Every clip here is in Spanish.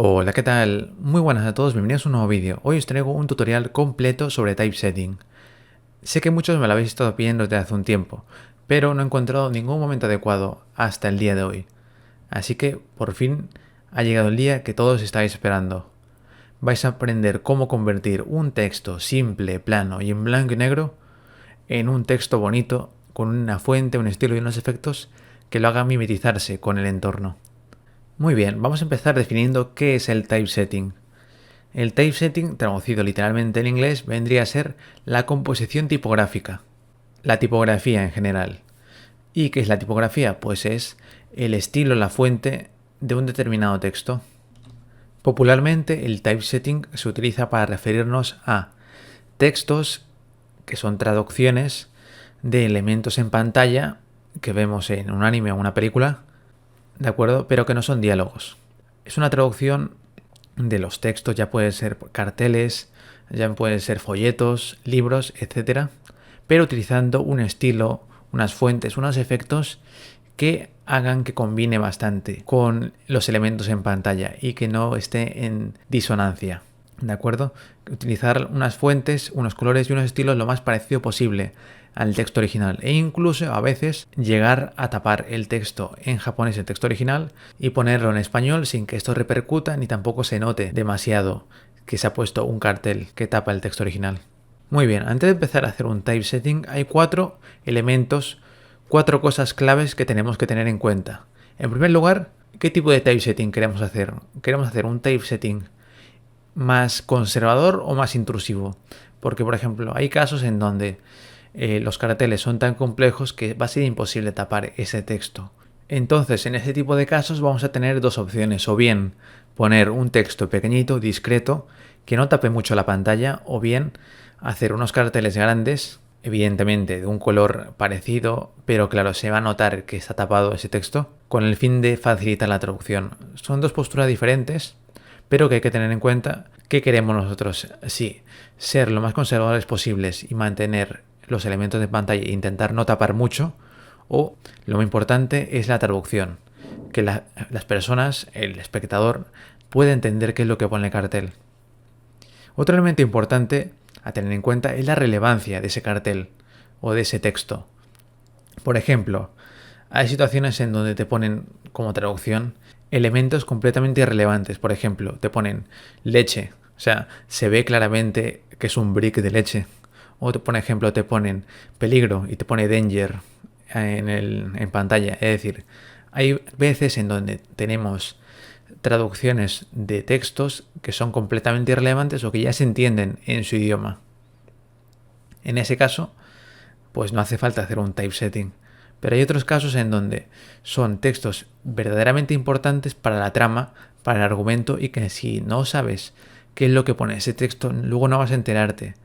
Hola, ¿qué tal? Muy buenas a todos, bienvenidos a un nuevo vídeo. Hoy os traigo un tutorial completo sobre typesetting. Sé que muchos me lo habéis estado pidiendo desde hace un tiempo, pero no he encontrado ningún momento adecuado hasta el día de hoy. Así que, por fin, ha llegado el día que todos estáis esperando. Vais a aprender cómo convertir un texto simple, plano y en blanco y negro en un texto bonito, con una fuente, un estilo y unos efectos que lo hagan mimetizarse con el entorno. Muy bien, vamos a empezar definiendo qué es el typesetting. El typesetting, traducido literalmente en inglés, vendría a ser la composición tipográfica, la tipografía en general. ¿Y qué es la tipografía? Pues es el estilo, la fuente de un determinado texto. Popularmente, el typesetting se utiliza para referirnos a textos que son traducciones de elementos en pantalla que vemos en un anime o una película, ¿de acuerdo? Pero que no son diálogos. Es una traducción de los textos, ya pueden ser carteles, ya pueden ser folletos, libros, etcétera, pero utilizando un estilo, unas fuentes, unos efectos que hagan que combine bastante con los elementos en pantalla y que no esté en disonancia. ¿De acuerdo? Utilizar unas fuentes, unos colores y unos estilos lo más parecido posible al texto original e incluso a veces llegar a tapar el texto en japonés, el texto original, y ponerlo en español sin que esto repercuta ni tampoco se note demasiado que se ha puesto un cartel que tapa el texto original. Muy bien, antes de empezar a hacer un typesetting hay 4 elementos, 4 cosas claves que tenemos que tener en cuenta. En primer lugar, ¿qué tipo de typesetting queremos hacer? ¿Queremos hacer un typesetting más conservador o más intrusivo? Porque, por ejemplo, hay casos en donde los carteles son tan complejos que va a ser imposible tapar ese texto. Entonces, en ese tipo de casos vamos a tener dos opciones, o bien poner un texto pequeñito, discreto, que no tape mucho la pantalla, o bien hacer unos carteles grandes, evidentemente de un color parecido, pero claro, se va a notar que está tapado ese texto, con el fin de facilitar la traducción. Son dos posturas diferentes, pero que hay que tener en cuenta que queremos nosotros, sí, ser lo más conservadores posibles y mantener los elementos de pantalla e intentar no tapar mucho, o lo más importante es la traducción, que las personas, el espectador, puede entender qué es lo que pone el cartel. Otro elemento importante a tener en cuenta es la relevancia de ese cartel o de ese texto. Por ejemplo, hay situaciones en donde te ponen como traducción elementos completamente irrelevantes. Por ejemplo, te ponen leche, o sea, se ve claramente que es un brick de leche. O por ejemplo, te ponen peligro y te pone danger en pantalla. Es decir, hay veces en donde tenemos traducciones de textos que son completamente irrelevantes o que ya se entienden en su idioma. En ese caso, pues no hace falta hacer un typesetting. Pero hay otros casos en donde son textos verdaderamente importantes para la trama, para el argumento, y que si no sabes qué es lo que pone ese texto, luego no vas a enterarte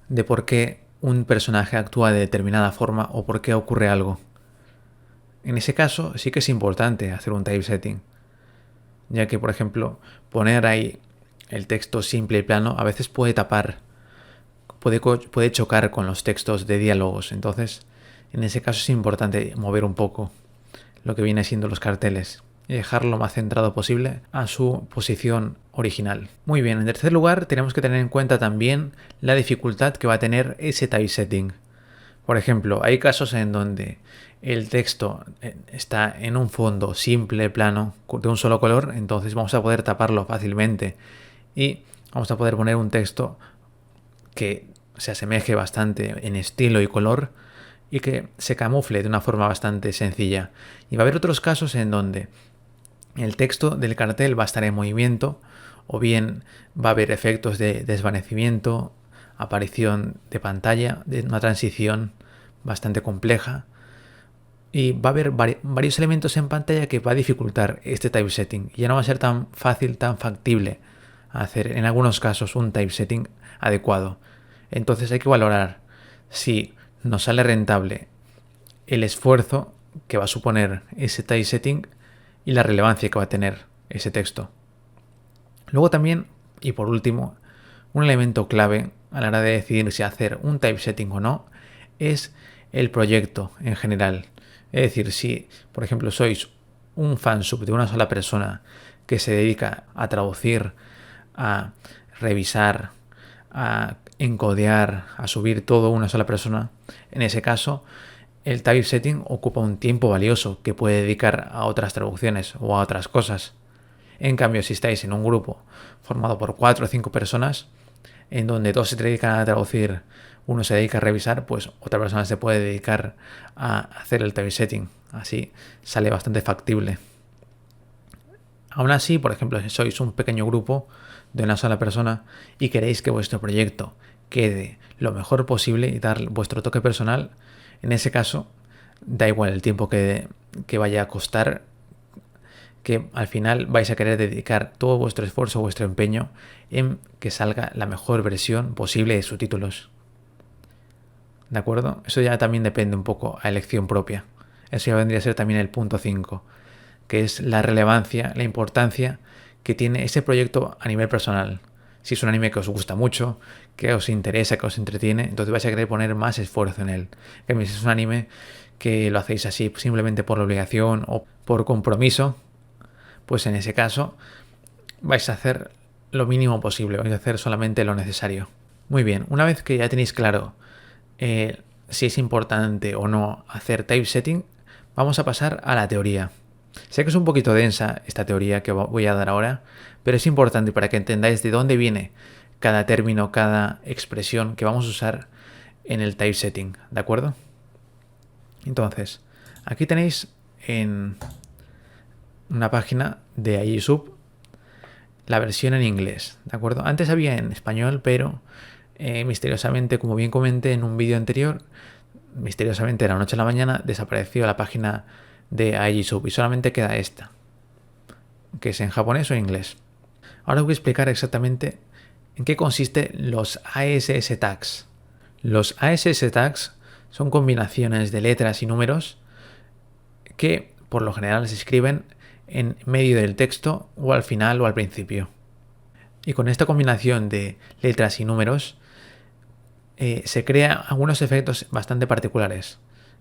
de por qué un personaje actúa de determinada forma o por qué ocurre algo. En ese caso sí que es importante hacer un typesetting, ya que, por ejemplo, poner ahí el texto simple y plano a veces puede tapar, puede chocar con los textos de diálogos. Entonces, en ese caso es importante mover un poco lo que viene siendo los carteles y dejarlo lo más centrado posible a su posición original. Muy bien, en tercer lugar tenemos que tener en cuenta también la dificultad que va a tener ese typesetting. Por ejemplo, hay casos en donde el texto está en un fondo simple, plano, de un solo color, entonces vamos a poder taparlo fácilmente y vamos a poder poner un texto que se asemeje bastante en estilo y color y que se camufle de una forma bastante sencilla. Y va a haber otros casos en donde el texto del cartel va a estar en movimiento, o bien va a haber efectos de desvanecimiento, aparición de pantalla, de una transición bastante compleja, y va a haber varios elementos en pantalla que va a dificultar este typesetting. Y ya no va a ser tan fácil, tan factible hacer en algunos casos un typesetting adecuado. Entonces hay que valorar si nos sale rentable el esfuerzo que va a suponer ese typesetting y la relevancia que va a tener ese texto. Luego también, y por último, un elemento clave a la hora de decidir si hacer un typesetting o no es el proyecto en general. Es decir, si, por ejemplo, sois un fansub de una sola persona que se dedica a traducir, a revisar, a encodear, a subir todo una sola persona, en ese caso el typesetting ocupa un tiempo valioso que puede dedicar a otras traducciones o a otras cosas. En cambio, si estáis en un grupo formado por 4 o 5 personas, en donde dos se dedican a traducir, uno se dedica a revisar, pues otra persona se puede dedicar a hacer el typesetting. Así sale bastante factible. Aún así, por ejemplo, si sois un pequeño grupo de una sola persona y queréis que vuestro proyecto quede lo mejor posible y dar vuestro toque personal, en ese caso da igual el tiempo que vaya a costar, que al final vais a querer dedicar todo vuestro esfuerzo, vuestro empeño en que salga la mejor versión posible de subtítulos. ¿De acuerdo? Eso ya también depende un poco a elección propia. Eso ya vendría a ser también el punto 5, que es la relevancia, la importancia que tiene ese proyecto a nivel personal. Si es un anime que os gusta mucho, que os interesa, que os entretiene, entonces vais a querer poner más esfuerzo en él. Si es un anime que lo hacéis así simplemente por la obligación o por compromiso, pues en ese caso vais a hacer lo mínimo posible, vais a hacer solamente lo necesario. Muy bien, una vez que ya tenéis claro si es importante o no hacer typesetting, vamos a pasar a la teoría. Sé que es un poquito densa esta teoría que voy a dar ahora, pero es importante para que entendáis de dónde viene cada término, cada expresión que vamos a usar en el typesetting, ¿de acuerdo? Entonces, aquí tenéis en una página de AISUB la versión en inglés, ¿de acuerdo? Antes había en español, pero misteriosamente, como bien comenté en un vídeo anterior, misteriosamente de la noche a la mañana desapareció la página de AISUB y solamente queda esta, que es en japonés o en inglés. Ahora os voy a explicar exactamente en qué consiste los ASS tags. Los ASS tags son combinaciones de letras y números que por lo general se escriben en medio del texto o al final o al principio. Y con esta combinación de letras y números se crean algunos efectos bastante particulares,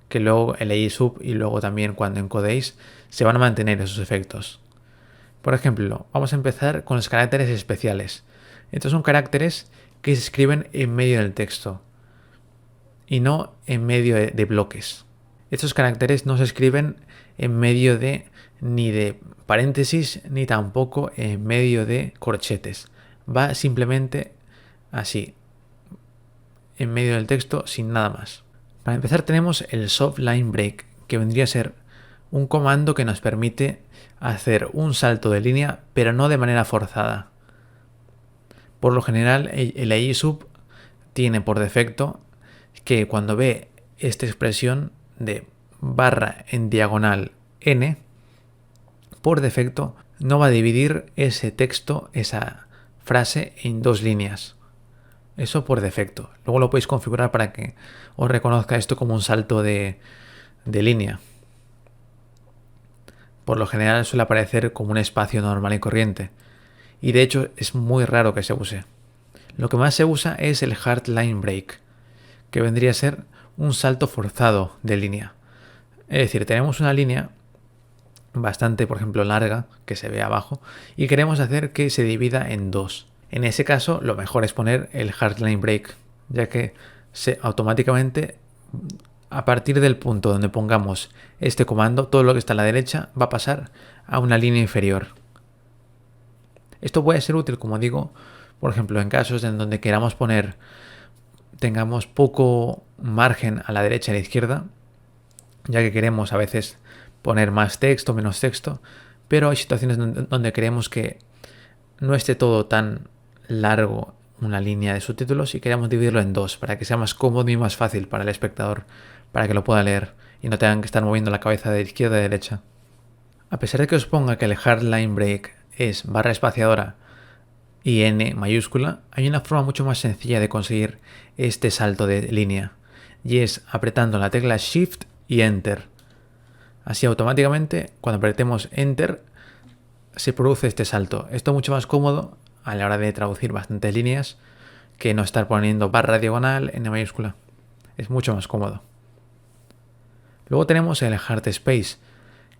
que luego el AISUB y luego también cuando encodéis se van a mantener esos efectos. Por ejemplo, vamos a empezar con los caracteres especiales. Estos son caracteres que se escriben en medio del texto y no en medio de bloques. Estos caracteres no se escriben en medio ni de paréntesis ni tampoco en medio de corchetes. Va simplemente así, en medio del texto sin nada más. Para empezar tenemos el soft line break, que vendría a ser un comando que nos permite hacer un salto de línea, pero no de manera forzada. Por lo general el AISUB tiene por defecto que cuando ve esta expresión de barra en diagonal n, por defecto no va a dividir ese texto, esa frase en dos líneas. Eso por defecto. Luego lo podéis configurar para que os reconozca esto como un salto de línea. Por lo general suele aparecer como un espacio normal y corriente. Y de hecho es muy raro que se use. Lo que más se usa es el hard line break, que vendría a ser un salto forzado de línea. Es decir, tenemos una línea bastante, por ejemplo, larga, que se ve abajo, y queremos hacer que se divida en dos. En ese caso, lo mejor es poner el hard line break, ya que automáticamente, a partir del punto donde pongamos este comando, todo lo que está a la derecha va a pasar a una línea inferior. Esto puede ser útil, como digo, por ejemplo, en casos en donde tengamos poco margen a la derecha y a la izquierda, ya que queremos a veces poner más texto, menos texto, pero hay situaciones donde queremos que no esté todo tan largo una línea de subtítulos y queremos dividirlo en dos para que sea más cómodo y más fácil para el espectador, para que lo pueda leer y no tengan que estar moviendo la cabeza de izquierda a derecha. A pesar de que os ponga que el hard line break es barra espaciadora y N mayúscula, hay una forma mucho más sencilla de conseguir este salto de línea, y es apretando la tecla Shift y Enter. Así automáticamente, cuando apretemos Enter, se produce este salto. Esto es mucho más cómodo a la hora de traducir bastantes líneas que no estar poniendo barra diagonal N mayúscula. Es mucho más cómodo. Luego tenemos el hard space,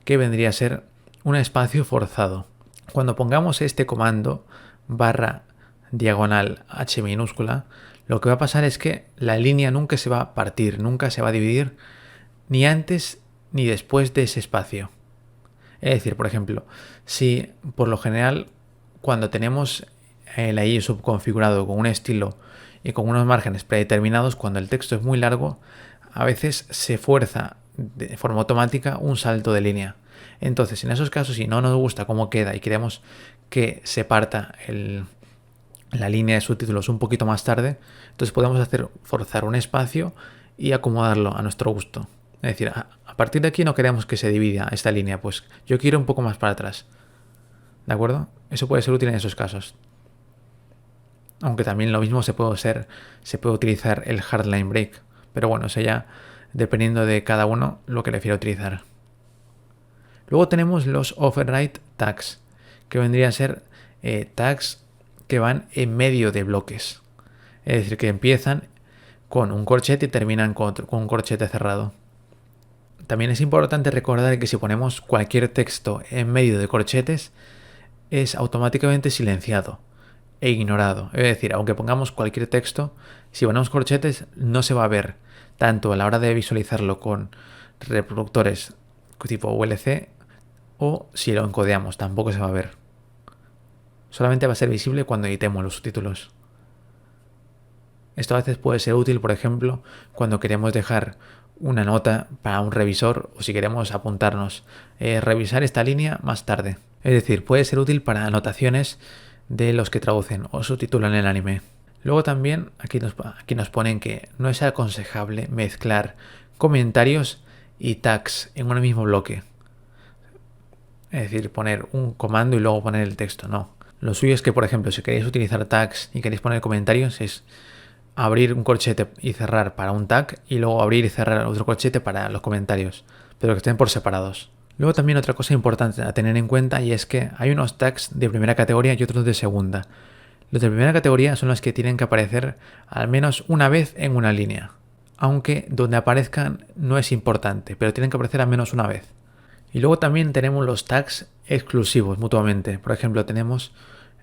que vendría a ser un espacio forzado. Cuando pongamos este comando barra diagonal H minúscula, lo que va a pasar es que la línea nunca se va a partir, nunca se va a dividir, ni antes ni después de ese espacio. Es decir, por ejemplo, si por lo general cuando tenemos el AI subconfigurado con un estilo y con unos márgenes predeterminados, cuando el texto es muy largo, a veces se fuerza de forma automática un salto de línea. Entonces, en esos casos, si no nos gusta cómo queda y queremos que se parta la línea de subtítulos un poquito más tarde, entonces podemos forzar un espacio y acomodarlo a nuestro gusto. Es decir, a partir de aquí no queremos que se divida esta línea, pues yo quiero un poco más para atrás. ¿De acuerdo? Eso puede ser útil en esos casos. Aunque también lo mismo se puede utilizar el hardline break. Pero bueno, eso ya dependiendo de cada uno lo que le quiera utilizar. Luego tenemos los override tags, que vendrían a ser tags que van en medio de bloques. Es decir, que empiezan con un corchete y terminan con un corchete cerrado. También es importante recordar que si ponemos cualquier texto en medio de corchetes, es automáticamente silenciado e ignorado. Es decir, aunque pongamos cualquier texto, si ponemos corchetes no se va a ver, tanto a la hora de visualizarlo con reproductores tipo VLC o si lo encodeamos, tampoco se va a ver. Solamente va a ser visible cuando editemos los subtítulos. Esto a veces puede ser útil, por ejemplo, cuando queremos dejar una nota para un revisor o si queremos apuntarnos, revisar esta línea más tarde. Es decir, puede ser útil para anotaciones de los que traducen o subtitulan el anime. Luego también aquí nos ponen que no es aconsejable mezclar comentarios y tags en un mismo bloque. Es decir, poner un comando y luego poner el texto, no. Lo suyo es que, por ejemplo, si queréis utilizar tags y queréis poner comentarios, es abrir un corchete y cerrar para un tag y luego abrir y cerrar otro corchete para los comentarios, pero que estén por separados. Luego también otra cosa importante a tener en cuenta y es que hay unos tags de primera categoría y otros de segunda. Los de primera categoría son los que tienen que aparecer al menos una vez en una línea, aunque donde aparezcan no es importante, pero tienen que aparecer al menos una vez. Y luego también tenemos los tags exclusivos mutuamente. Por ejemplo, tenemos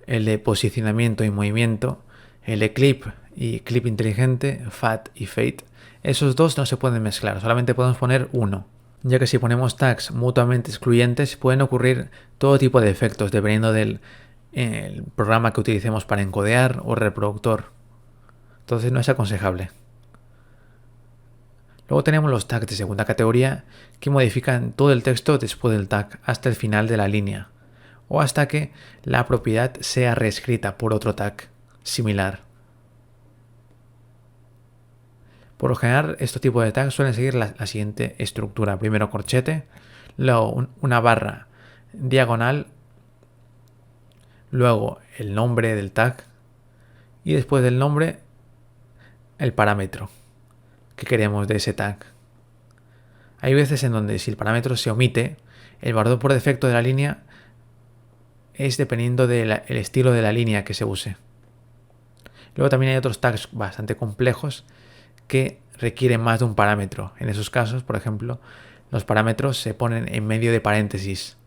el de posicionamiento y movimiento, el de clip y clip inteligente, fat y fade. Esos dos no se pueden mezclar, solamente podemos poner uno, ya que si ponemos tags mutuamente excluyentes pueden ocurrir todo tipo de efectos dependiendo del programa que utilicemos para encodear o reproductor. Entonces no es aconsejable. Luego tenemos los tags de segunda categoría que modifican todo el texto después del tag hasta el final de la línea o hasta que la propiedad sea reescrita por otro tag similar. Por lo general, estos tipos de tags suelen seguir la siguiente estructura. Primero corchete, luego una barra diagonal, luego el nombre del tag y después del nombre el parámetro que queremos de ese tag. Hay veces en donde si el parámetro se omite, el valor por defecto de la línea es dependiendo del estilo de la línea que se use. Luego también hay otros tags bastante complejos que requieren más de un parámetro. En esos casos, por ejemplo, los parámetros se ponen en medio de paréntesis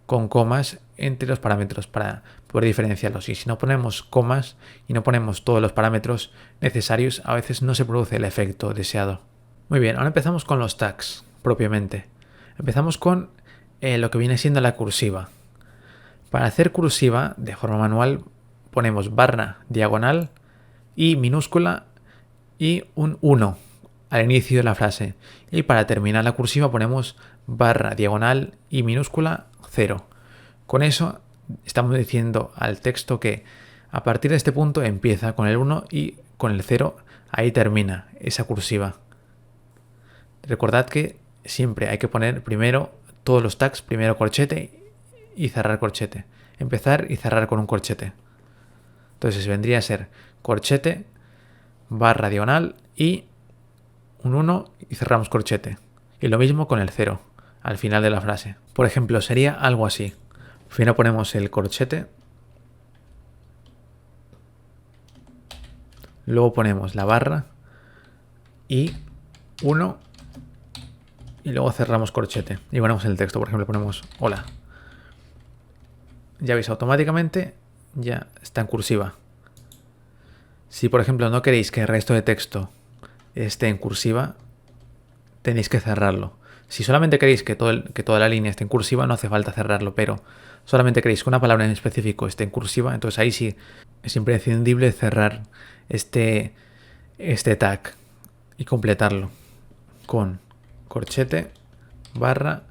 con comas entre los parámetros para poder diferenciarlos. Y si no ponemos comas y no ponemos todos los parámetros necesarios, a veces no se produce el efecto deseado. Muy bien, ahora empezamos con los tags propiamente. Empezamos con lo que viene siendo la cursiva. Para hacer cursiva de forma manual ponemos barra diagonal y minúscula y un 1 al inicio de la frase. Y para terminar la cursiva ponemos barra diagonal y minúscula 0. Con eso estamos diciendo al texto que a partir de este punto empieza con el 1 y con el 0 ahí termina esa cursiva. Recordad que siempre hay que poner primero todos los tags, primero corchete y cerrar corchete. Empezar y cerrar con un corchete. Entonces vendría a ser corchete, barra diagonal y un 1 y cerramos corchete. Y lo mismo con el 0 al final de la frase. Por ejemplo, sería algo así. Primero ponemos el corchete, luego ponemos la barra y 1 y luego cerramos corchete y ponemos el texto. Por ejemplo, ponemos hola. ya veis, automáticamente ya está en cursiva. Si por ejemplo no queréis que el resto de texto esté en cursiva, tenéis que cerrarlo. Si solamente queréis que toda la línea esté en cursiva, no hace falta cerrarlo, pero solamente queréis que una palabra en específico esté en cursiva, entonces ahí sí es imprescindible cerrar este tag y completarlo con corchete, barra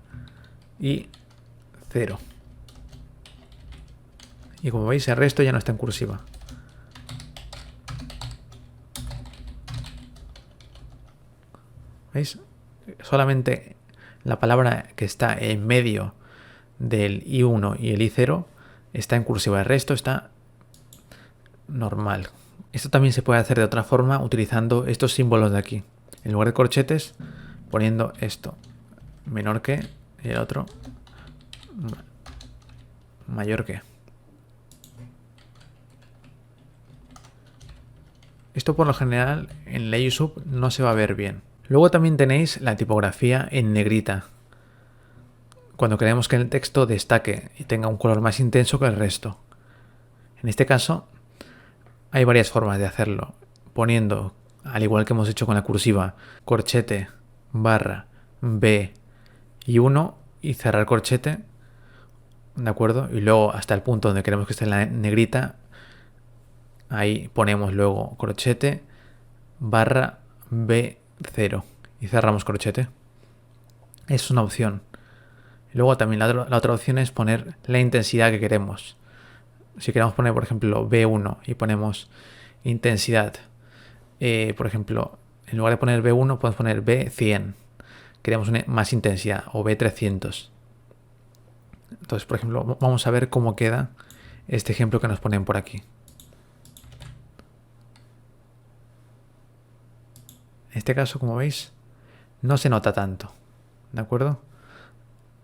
y 0. Y como veis, el resto ya no está en cursiva. ¿Veis? Solamente la palabra que está en medio del I1 y el I0 está en cursiva. El resto está normal. Esto también se puede hacer de otra forma utilizando estos símbolos de aquí. En lugar de corchetes, poniendo esto menor que y el otro mayor que. Esto por lo general en LayUsub no se va a ver bien. Luego también tenéis la tipografía en negrita, cuando queremos que el texto destaque y tenga un color más intenso que el resto. En este caso hay varias formas de hacerlo, poniendo, al igual que hemos hecho con la cursiva, corchete, barra, B y 1 y cerrar corchete, ¿de acuerdo? Y luego hasta el punto donde queremos que esté en la negrita, ahí ponemos luego corchete, barra, B0 y cerramos corchete. Es una opción. Luego también la otra opción es poner la intensidad que queremos. Si queremos poner, por ejemplo, B1 y ponemos intensidad, por ejemplo, en lugar de poner B1 podemos poner B100. Queremos más intensidad, o B300. Entonces, por ejemplo, vamos a ver cómo queda este ejemplo que nos ponen por aquí. En este caso, como veis, no se nota tanto, ¿de acuerdo?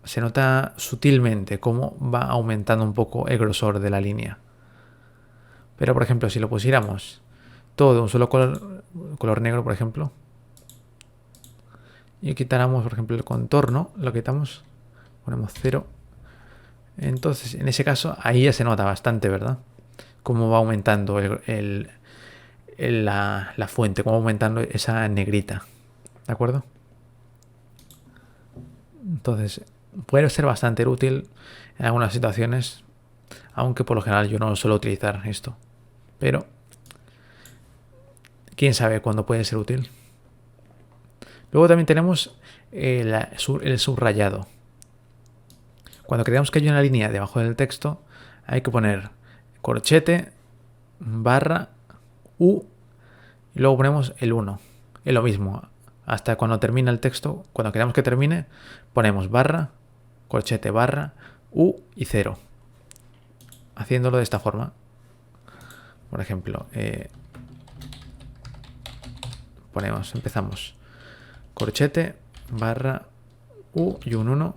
Se nota sutilmente cómo va aumentando un poco el grosor de la línea. Pero, por ejemplo, si lo pusiéramos todo de un solo color negro, por ejemplo, y quitáramos, por ejemplo, el contorno, lo quitamos, ponemos 0. Entonces, en ese caso, ahí ya se nota bastante, ¿verdad? Cómo va aumentando la fuente, cómo va aumentando esa negrita, ¿de acuerdo? Entonces, puede ser bastante útil en algunas situaciones, aunque por lo general yo no suelo utilizar esto. Pero, quién sabe cuándo puede ser útil. Luego también tenemos el subrayado. Cuando queremos que haya una línea debajo del texto, hay que poner corchete, barra, U, y luego ponemos el 1. Es lo mismo. Hasta cuando termina el texto, cuando queramos que termine, ponemos barra, corchete, barra, U y 0. Haciéndolo de esta forma. Por ejemplo, empezamos corchete, barra, U y un 1.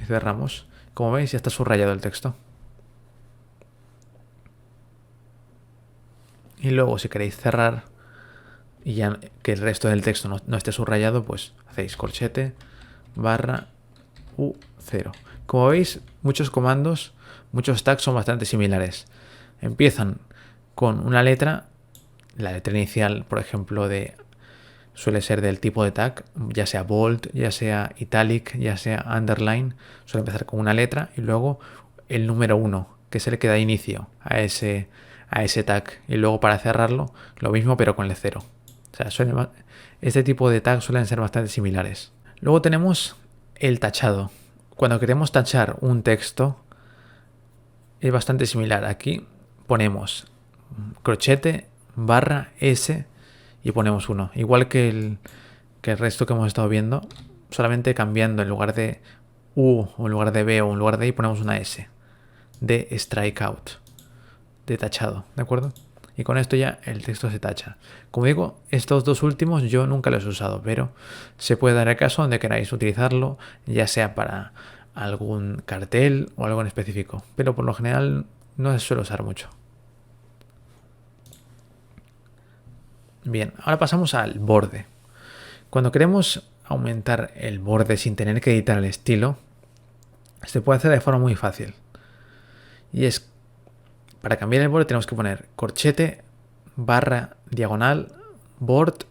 Y cerramos. Como veis, ya está subrayado el texto. Y luego, si queréis cerrar y ya que el resto del texto no esté subrayado, pues hacéis corchete, barra, U0. Como veis, muchos comandos, muchos tags son bastante similares. Empiezan con una letra, la letra inicial, por ejemplo, suele ser del tipo de tag, ya sea bold, ya sea italic, ya sea underline, suele empezar con una letra y luego el número 1, que es el que da inicio a ese tag. Y luego para cerrarlo, lo mismo pero con el 0. O sea, este tipo de tags suelen ser bastante similares. Luego tenemos el tachado. Cuando queremos tachar un texto, es bastante similar. Aquí ponemos corchete, barra, S y ponemos 1. Igual que el resto que hemos estado viendo, solamente cambiando en lugar de U o en lugar de B o en lugar de I ponemos una S de strikeout, de tachado, ¿de acuerdo? Y con esto ya el texto se tacha. Como digo, estos dos últimos yo nunca los he usado, pero se puede dar el caso donde queráis utilizarlo, ya sea para algún cartel o algo en específico, pero por lo general no se suele usar mucho. Bien, ahora pasamos al borde. Cuando queremos aumentar el borde sin tener que editar el estilo, Se puede hacer de forma muy fácil. Y es, para cambiar el borde tenemos que poner corchete, barra, diagonal, board,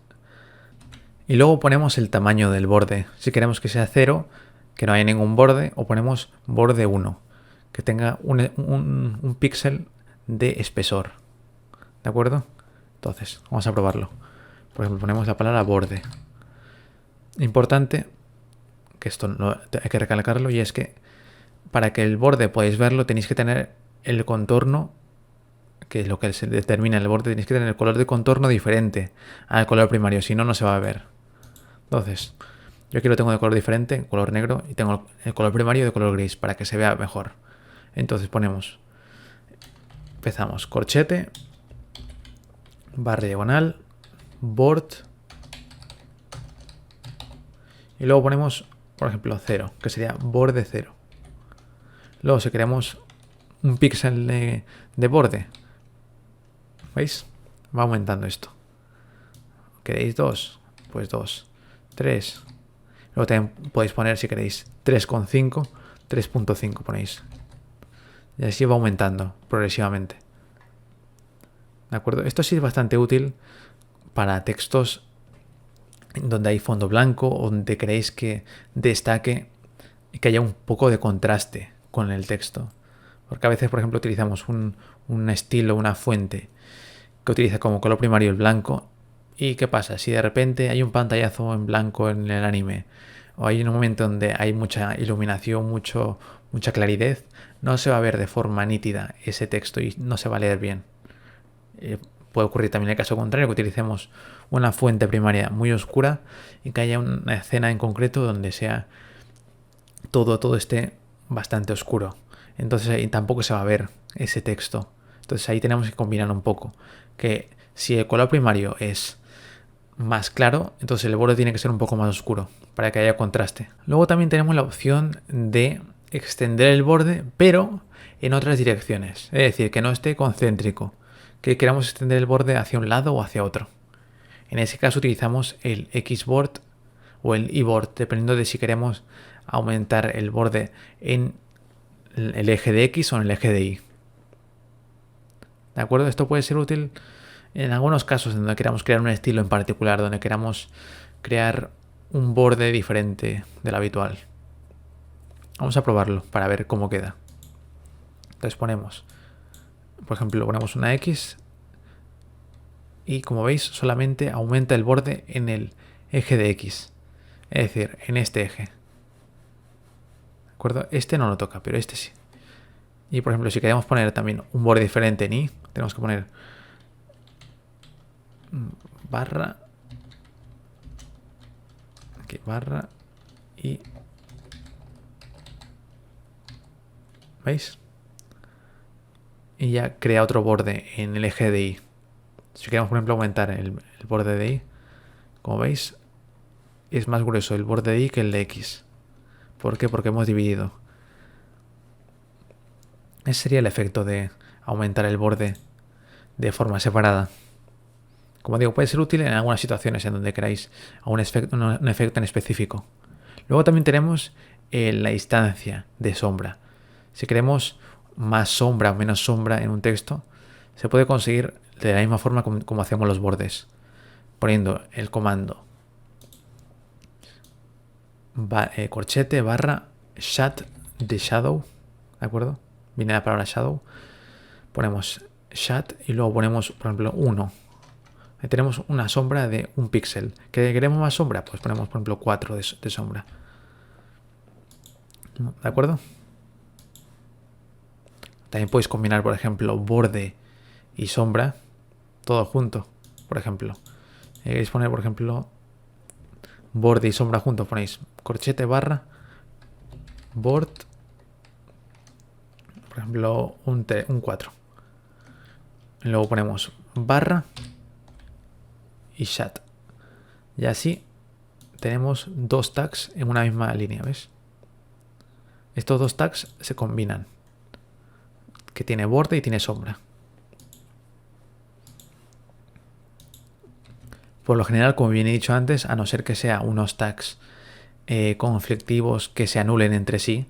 y luego ponemos el tamaño del borde. Si queremos que sea 0, que no haya ningún borde, o ponemos borde 1, que tenga un píxel de espesor. ¿De acuerdo? Entonces, vamos a probarlo. Por ejemplo, ponemos la palabra borde. Importante, que esto no, hay que recalcarlo, y es que para que el borde podáis verlo tenéis que tener el contorno, que es lo que se determina el borde, tenéis que tener el color de contorno diferente al color primario, si no, no se va a ver. Entonces, yo aquí lo tengo de color diferente, color negro, y tengo el color primario de color gris para que se vea mejor. Entonces empezamos, corchete, barra diagonal, board, y luego ponemos, por ejemplo, 0, que sería borde 0. Luego si queremos un píxel de borde, ¿veis? Va aumentando esto. ¿Queréis 2? Pues 2. 3. Luego también podéis poner, si queréis, 3,5, 3,5 ponéis. Y así va aumentando progresivamente. ¿De acuerdo? Esto sí es bastante útil para textos donde hay fondo blanco o donde queréis que destaque y que haya un poco de contraste con el texto. Porque a veces, por ejemplo, utilizamos un estilo, una fuente que utiliza como color primario el blanco. ¿Y qué pasa? Si de repente hay un pantallazo en blanco en el anime, o hay un momento donde hay mucha iluminación, mucha claridad, no se va a ver de forma nítida ese texto y no se va a leer bien. Puede ocurrir también el caso contrario, que utilicemos una fuente primaria muy oscura y que haya una escena en concreto donde sea todo esté bastante oscuro. Entonces ahí tampoco se va a ver ese texto. Entonces ahí tenemos que combinar un poco. Que si el color primario es más claro, entonces el borde tiene que ser un poco más oscuro para que haya contraste. Luego también tenemos la opción de extender el borde, pero en otras direcciones. Es decir, que no esté concéntrico, que queramos extender el borde hacia un lado o hacia otro. En ese caso utilizamos el Xboard o el E-board, dependiendo de si queremos aumentar el borde en el eje de X o en el eje de Y. ¿De acuerdo? Esto puede ser útil en algunos casos donde queramos crear un estilo en particular, donde queramos crear un borde diferente del habitual. Vamos a probarlo para ver cómo queda. Entonces ponemos, por ejemplo, ponemos una X y como veis solamente aumenta el borde en el eje de X, es decir, en este eje. ¿De acuerdo? Este no lo toca, pero este sí. Y por ejemplo, si queremos poner también un borde diferente en Y, tenemos que poner barra, aquí barra y, ¿veis? Y ya crea otro borde en el eje de Y. Si queremos, por ejemplo, aumentar el borde de Y, como veis, es más grueso el borde de Y que el de X. ¿Por qué? Porque hemos dividido. Ese sería el efecto de aumentar el borde de forma separada. Como digo, puede ser útil en algunas situaciones en donde queráis un efecto en específico. Luego también tenemos la instancia de sombra. Si queremos más sombra o menos sombra en un texto, se puede conseguir de la misma forma como hacemos los bordes, poniendo el comando corchete barra shade de shadow, ¿de acuerdo? Viene la palabra shadow. Ponemos shade y luego ponemos, por ejemplo, 1. Ahí tenemos una sombra de un píxel. ¿Que queremos más sombra? Pues ponemos, por ejemplo, 4 de sombra. ¿De acuerdo? También podéis combinar, por ejemplo, borde y sombra, todo junto, por ejemplo. Queréis poner, por ejemplo, borde y sombra juntos, ponéis corchete barra, board, por ejemplo, un 4. Luego ponemos barra y shade. Y así tenemos dos tags en una misma línea, ¿ves? Estos dos tags se combinan, que tiene borde y tiene sombra. Por lo general, como bien he dicho antes, a no ser que sea unos tags conflictivos que se anulen entre sí,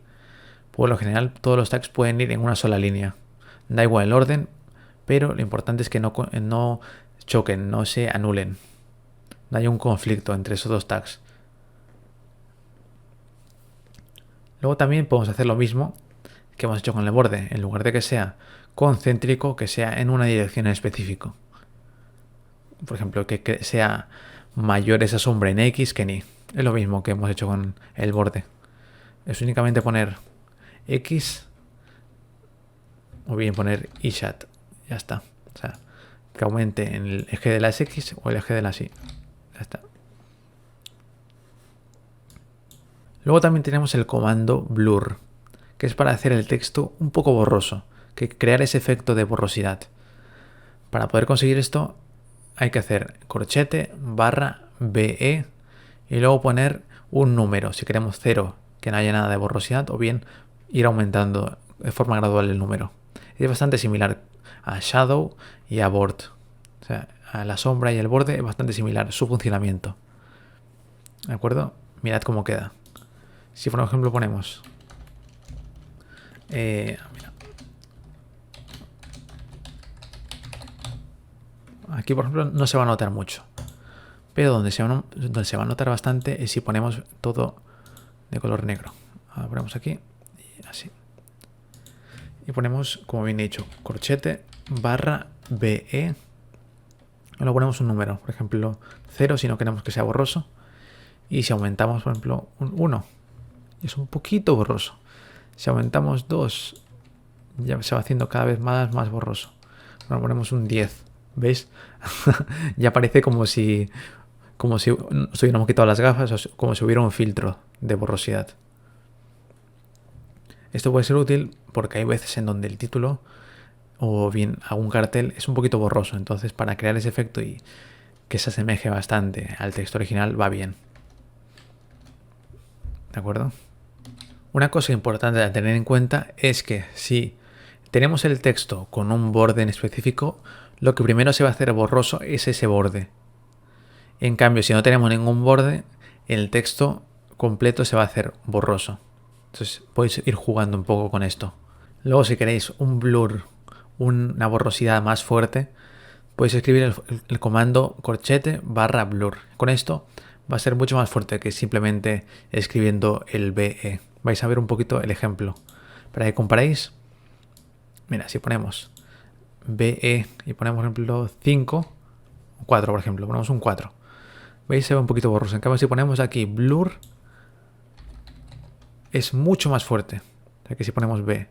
Por lo general, todos los tags pueden ir en una sola línea. Da igual el orden, pero lo importante es que no choquen, no se anulen. No haya un conflicto entre esos dos tags. Luego también podemos hacer lo mismo que hemos hecho con el borde. En lugar de que sea concéntrico, que sea en una dirección en específico. Por ejemplo, que sea mayor esa sombra en X que en Y. Es lo mismo que hemos hecho con el borde. Es únicamente poner X o bien poner YSHAT. Ya está. O sea, que aumente en el eje de las X o el eje de las Y. Ya está. Luego también tenemos el comando blur, que es para hacer el texto un poco borroso, que crear ese efecto de borrosidad. Para poder conseguir esto hay que hacer corchete barra BE y luego poner un número, si queremos 0, que no haya nada de borrosidad, o bien ir aumentando de forma gradual el número. Es bastante similar a shadow y a board. O sea, a la sombra y el borde es bastante similar su funcionamiento. ¿De acuerdo? Mirad cómo queda. Si por ejemplo ponemos mira. Aquí por ejemplo no se va a notar mucho, pero donde se va a notar bastante es si ponemos todo de color negro. Ahora ponemos aquí y así. Y ponemos, como bien he dicho, corchete barra BE. Y luego ponemos un número, por ejemplo 0 si no queremos que sea borroso. Y si aumentamos, por ejemplo, un 1, es un poquito borroso. Si aumentamos 2, ya se va haciendo cada vez más borroso. Bueno, ponemos un 10, ¿veis? Ya parece como si hubiéramos quitado las gafas o como si hubiera un filtro de borrosidad. Esto puede ser útil porque hay veces en donde el título o bien algún cartel es un poquito borroso. Entonces, para crear ese efecto y que se asemeje bastante al texto original, va bien. ¿De acuerdo? Una cosa importante a tener en cuenta es que si tenemos el texto con un borde en específico, lo que primero se va a hacer borroso es ese borde. En cambio, si no tenemos ningún borde, el texto completo se va a hacer borroso. Entonces podéis ir jugando un poco con esto. Luego, si queréis un blur, una borrosidad más fuerte, podéis escribir el comando corchete barra blur. Con esto va a ser mucho más fuerte que simplemente escribiendo el BE. Vais a ver un poquito el ejemplo. Para que comparéis, mira, si ponemos BE y ponemos, por ejemplo, 5, 4, por ejemplo, ponemos un 4. ¿Veis? Se ve un poquito borroso. En cambio, si ponemos aquí blur, es mucho más fuerte. O sea que si ponemos B,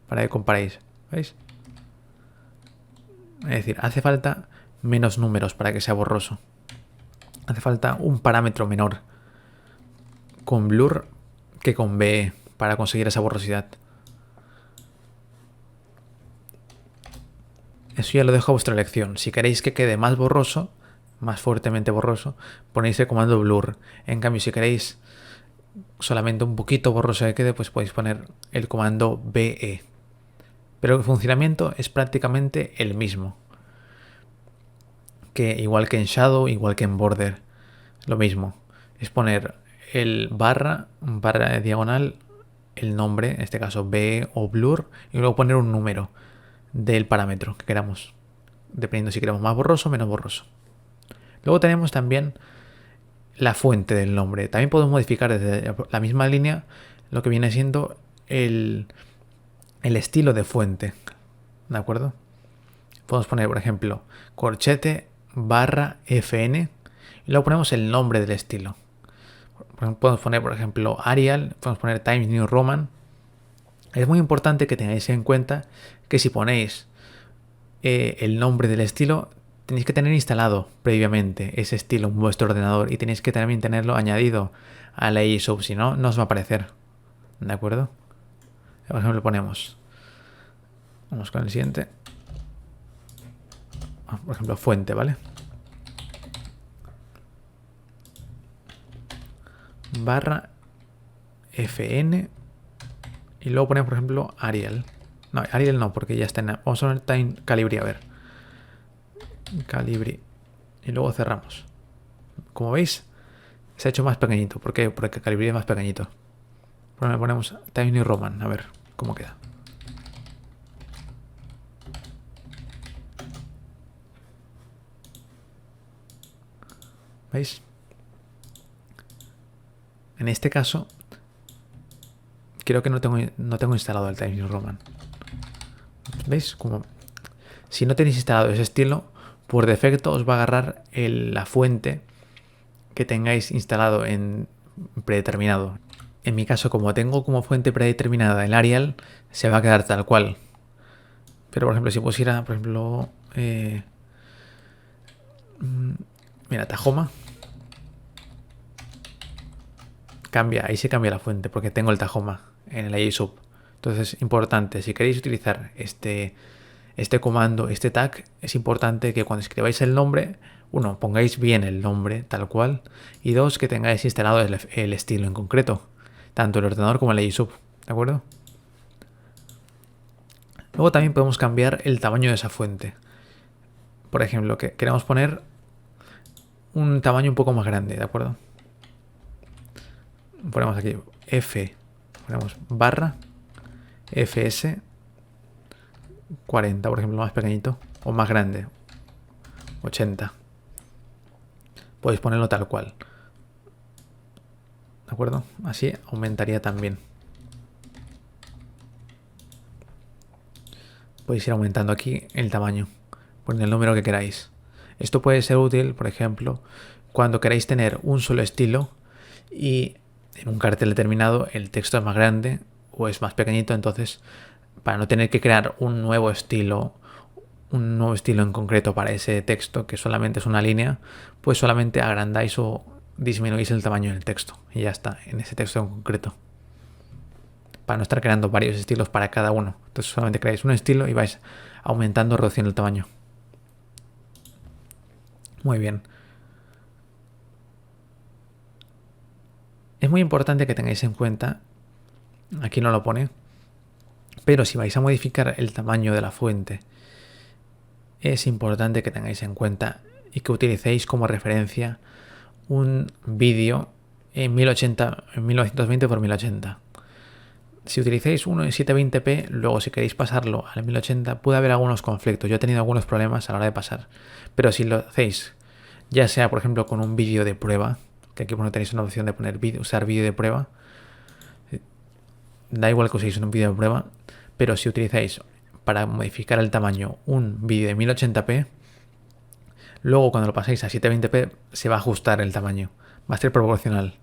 para que comparéis, ¿veis? Es decir, hace falta menos números para que sea borroso. Hace falta un parámetro menor con blur que con BE para conseguir esa borrosidad. Eso ya lo dejo a vuestra elección. Si queréis que quede más borroso, más fuertemente borroso, ponéis el comando blur. En cambio, si queréis solamente un poquito borroso que quede, pues podéis poner el comando BE. Pero el funcionamiento es prácticamente el mismo. Que igual que en Shadow, igual que en Border. Lo mismo. Es poner el barra diagonal, el nombre, en este caso BE o blur, y luego poner un número del parámetro que queramos. Dependiendo si queremos más borroso o menos borroso. Luego tenemos también la fuente del nombre. También podemos modificar desde la misma línea lo que viene siendo el estilo de fuente. ¿De acuerdo? Podemos poner, por ejemplo, corchete barra FN y luego ponemos el nombre del estilo. Podemos poner, por ejemplo, Arial, podemos poner Times New Roman. Es muy importante que tengáis en cuenta que si ponéis el nombre del estilo, tenéis que tener instalado previamente ese estilo en vuestro ordenador y tenéis que también tenerlo añadido a la ISO, si no, no os va a aparecer. ¿De acuerdo? Por ejemplo, ponemos. Vamos con el siguiente. Por ejemplo, fuente, ¿vale? Barra FN y luego ponemos, por ejemplo, Arial. No, Arial no, porque ya está en... Vamos a poner Time Calibri, a ver. Calibri. Y luego cerramos. Como veis, se ha hecho más pequeñito. ¿Por qué? Porque Calibri es más pequeñito. Bueno, le ponemos Times New Roman, a ver cómo queda. ¿Veis? En este caso, creo que no tengo instalado el Times New Roman. ¿Veis? Como si no tenéis instalado ese estilo, por defecto os va a agarrar la fuente que tengáis instalado en predeterminado. En mi caso, como tengo como fuente predeterminada el Arial, se va a quedar tal cual. Pero, por ejemplo, si pusiera, por ejemplo, mira, Tahoma, cambia, ahí se cambia la fuente porque tengo el Tahoma en el ISUB. Entonces, importante, si queréis utilizar este comando, este tag, es importante que cuando escribáis el nombre, uno, pongáis bien el nombre tal cual, y dos, que tengáis instalado el estilo en concreto, tanto el ordenador como el ISUB, ¿de acuerdo? Luego también podemos cambiar el tamaño de esa fuente. Por ejemplo, que queremos poner un tamaño un poco más grande, ¿de acuerdo? Ponemos aquí ponemos barra fs 40, por ejemplo, más pequeñito, o más grande, 80. Podéis ponerlo tal cual, ¿de acuerdo? Así aumentaría también. Podéis ir aumentando aquí el tamaño, poner el número que queráis. Esto puede ser útil, por ejemplo, cuando queráis tener un solo estilo y en un cartel determinado el texto es más grande o es más pequeñito, entonces para no tener que crear un nuevo estilo en concreto para ese texto que solamente es una línea, pues solamente agrandáis o disminuís el tamaño del texto y ya está, en ese texto en concreto, para no estar creando varios estilos para cada uno. Entonces solamente creáis un estilo y vais aumentando o reduciendo el tamaño. Muy bien. Es muy importante que tengáis en cuenta, aquí no lo pone, pero si vais a modificar el tamaño de la fuente, es importante que tengáis en cuenta y que utilicéis como referencia un vídeo en 1920 x 1080. Si utilizáis uno en 720p, luego si queréis pasarlo al 1080 puede haber algunos conflictos. Yo he tenido algunos problemas a la hora de pasar. Pero si lo hacéis, ya sea por ejemplo con un vídeo de prueba, que aquí tenéis una opción de poner usar vídeo de prueba, da igual que uséis un vídeo de prueba, pero si utilizáis para modificar el tamaño un vídeo de 1080p, luego cuando lo paséis a 720p se va a ajustar el tamaño, va a ser proporcional.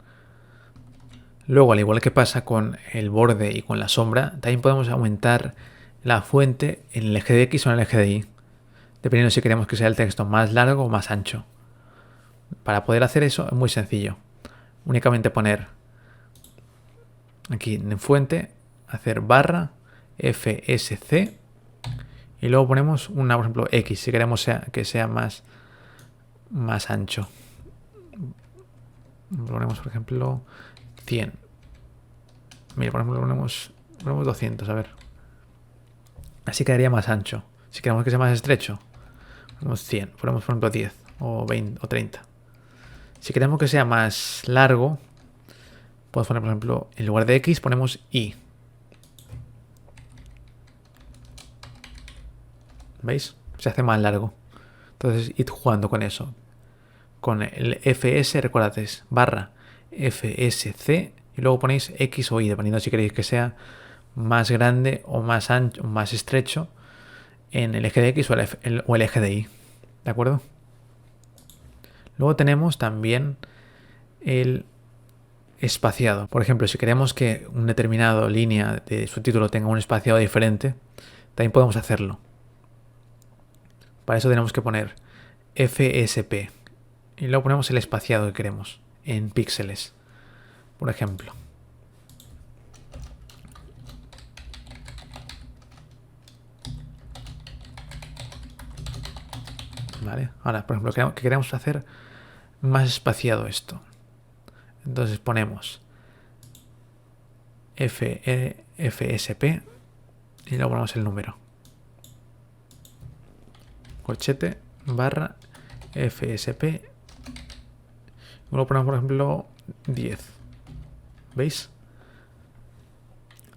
Luego, al igual que pasa con el borde y con la sombra, también podemos aumentar la fuente en el eje de X o en el eje de Y, dependiendo si queremos que sea el texto más largo o más ancho. Para poder hacer eso es muy sencillo. Únicamente poner aquí en fuente, hacer barra fsc y luego ponemos una, por ejemplo, X, si queremos que sea más ancho. Ponemos, por ejemplo, 100. Mira, por ejemplo, ponemos 200, a ver. Así quedaría más ancho. Si queremos que sea más estrecho, ponemos 100. Ponemos, por ejemplo, 10 o 20 o 30. Si queremos que sea más largo, podemos poner, por ejemplo, en lugar de X ponemos Y. ¿Veis? Se hace más largo. Entonces, id jugando con eso. Con el fs, recordad, es barra fsc y luego ponéis X o Y, dependiendo si queréis que sea más grande o más ancho, más estrecho en el eje de X o el eje de Y. ¿De acuerdo? Luego tenemos también el espaciado. Por ejemplo, si queremos que una determinada línea de subtítulo tenga un espaciado diferente, también podemos hacerlo. Para eso tenemos que poner FSP y luego ponemos el espaciado que queremos en píxeles, por ejemplo. ¿Vale? Ahora, por ejemplo, que queremos hacer más espaciado esto. Entonces ponemos FSP y luego ponemos el número. Corchete barra FSP. Luego ponemos, por ejemplo, 10. ¿Veis?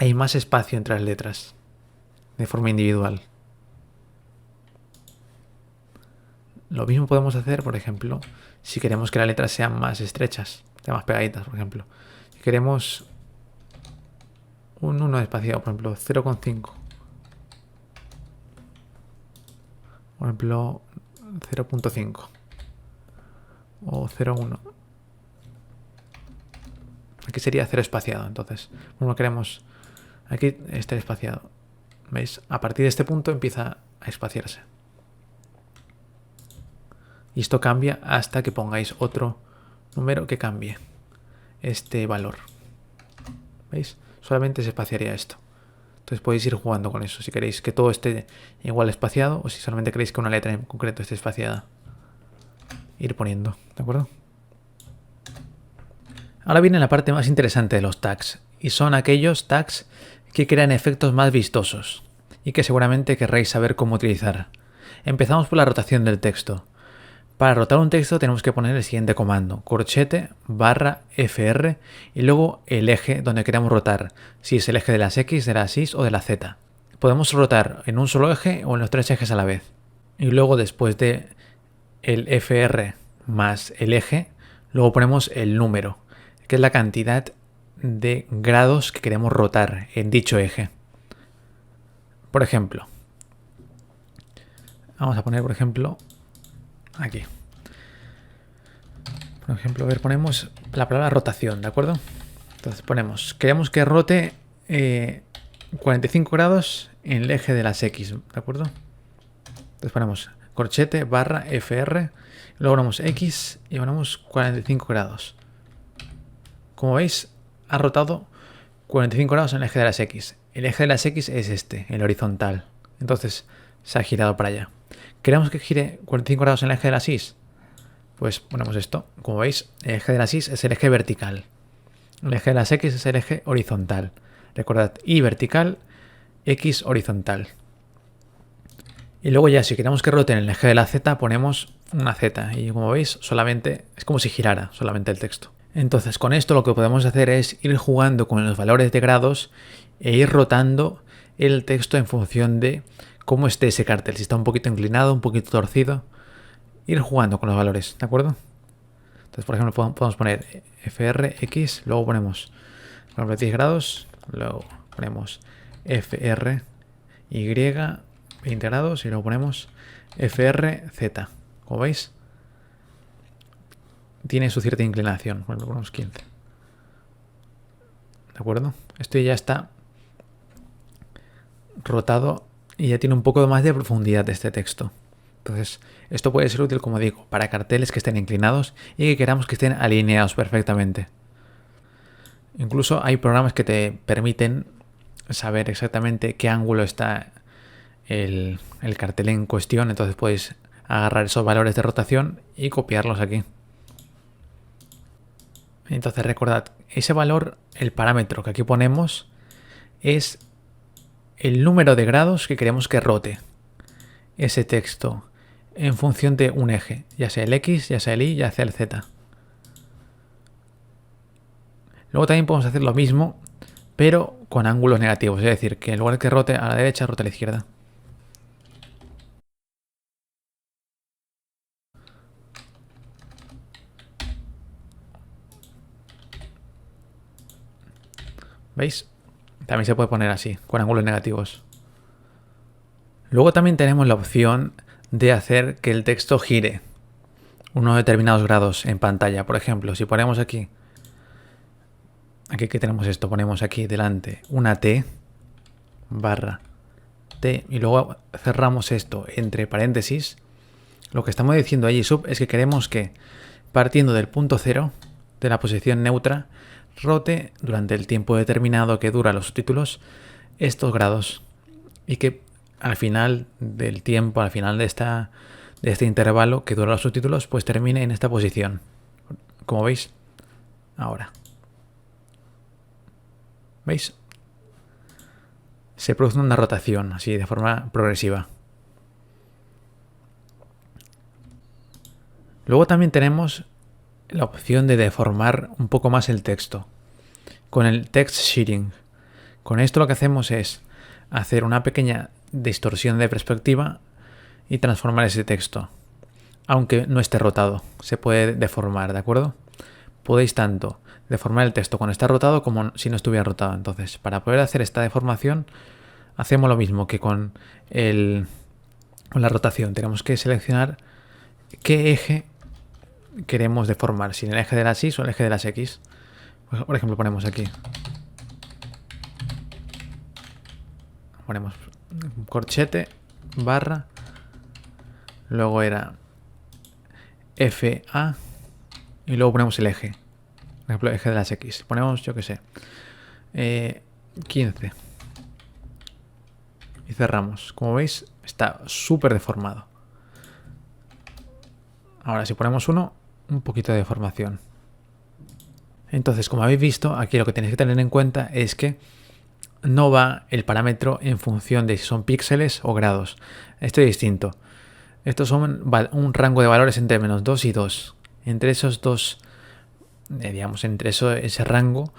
hay más espacio entre las letras de forma individual. Lo mismo podemos hacer, por ejemplo, si queremos que las letras sean más estrechas, sean más pegaditas, por ejemplo. Si queremos un 1 espaciado, por ejemplo, 0,5. Por ejemplo, 0,5 o 0,1. Aquí sería 0 espaciado, entonces. Bueno, queremos aquí estar espaciado. ¿Veis? A partir de este punto empieza a espaciarse. Y esto cambia hasta que pongáis otro número que cambie este valor. ¿Veis? Solamente se espaciaría esto. Entonces podéis ir jugando con eso. Si queréis que todo esté igual espaciado o si solamente queréis que una letra en concreto esté espaciada. Ir poniendo, ¿de acuerdo? Ahora viene la parte más interesante de los tags. Y son aquellos tags que crean efectos más vistosos y que seguramente querréis saber cómo utilizar. Empezamos por la rotación del texto. Para rotar un texto tenemos que poner el siguiente comando: corchete barra fr y luego el eje donde queremos rotar, si es el eje de las X, de las Y o de la Z. Podemos rotar en un solo eje o en los tres ejes a la vez. Y luego después de el fr más el eje, luego ponemos el número, que es la cantidad de grados que queremos rotar en dicho eje. Por ejemplo, vamos a poner, por ejemplo, aquí. Por ejemplo, a ver, ponemos la palabra rotación, ¿de acuerdo? Entonces ponemos, queremos que rote 45 grados en el eje de las X, ¿de acuerdo? Entonces ponemos corchete barra fr, luego ponemos X y ponemos 45 grados. Como veis, ha rotado 45 grados en el eje de las X. El eje de las X es este, el horizontal. Entonces se ha girado para allá. ¿Queremos que gire 45 grados en el eje de las Y? Pues ponemos esto. Como veis, el eje de las Y es el eje vertical. El eje de las X es el eje horizontal. Recordad, Y vertical, X horizontal. Y luego ya, si queremos que rote en el eje de la Z, ponemos una Z. Y como veis, solamente es como si girara solamente el texto. Entonces, con esto lo que podemos hacer es ir jugando con los valores de grados e ir rotando el texto en función de cómo esté ese cartel. Si está un poquito inclinado, un poquito torcido. Ir jugando con los valores, ¿de acuerdo? Entonces, por ejemplo, podemos poner FRX, luego ponemos, por ejemplo, 10 grados, luego ponemos FRY 20 grados y luego ponemos FRZ. Como veis, tiene su cierta inclinación. Bueno, ponemos 15. ¿De acuerdo? Esto ya está rotado y ya tiene un poco más de profundidad de este texto. Entonces, esto puede ser útil, como digo, para carteles que estén inclinados y que queramos que estén alineados perfectamente. Incluso hay programas que te permiten saber exactamente qué ángulo está el cartel en cuestión. Entonces puedes agarrar esos valores de rotación y copiarlos aquí. Entonces recordad, ese valor, el parámetro que aquí ponemos, es el número de grados que queremos que rote ese texto en función de un eje, ya sea el X, ya sea el Y, ya sea el Z. Luego también podemos hacer lo mismo, pero con ángulos negativos, es decir, que en lugar de que rote a la derecha, rote a la izquierda. ¿Veis? También se puede poner así, con ángulos negativos. Luego también tenemos la opción de hacer que el texto gire unos determinados grados en pantalla. Por ejemplo, si ponemos aquí que tenemos esto, ponemos aquí delante una T barra T y luego cerramos esto entre paréntesis, lo que estamos diciendo allí sub es que queremos que, partiendo del punto 0 de la posición neutra, rote durante el tiempo determinado que dura los subtítulos estos grados y que al final del tiempo, al final de este intervalo que dura los subtítulos, pues termine en esta posición. Como veis ahora. ¿Veis? Se produce una rotación así de forma progresiva. Luego también tenemos la opción de deformar un poco más el texto con el text shading, Con esto lo que hacemos es hacer una pequeña distorsión de perspectiva y transformar ese texto. Aunque no esté rotado, se puede deformar, ¿de acuerdo? Podéis tanto deformar el texto cuando está rotado como si no estuviera rotado. Entonces, para poder hacer esta deformación, hacemos lo mismo que con la rotación. Tenemos que seleccionar qué eje queremos deformar, si en el eje de las Y o el eje de las X. Pues, por ejemplo, ponemos aquí. Ponemos corchete, barra, luego era FA y luego ponemos el eje. Por ejemplo, eje de las X. Ponemos, yo qué sé, 15. Y cerramos. Como veis, está súper deformado. Ahora, si ponemos uno, un poquito de deformación. Entonces, como habéis visto, aquí lo que tenéis que tener en cuenta es que no va el parámetro en función de si son píxeles o grados. Esto es distinto. Estos son un rango de valores entre -2 y 2. Entre esos dos, digamos, ese rango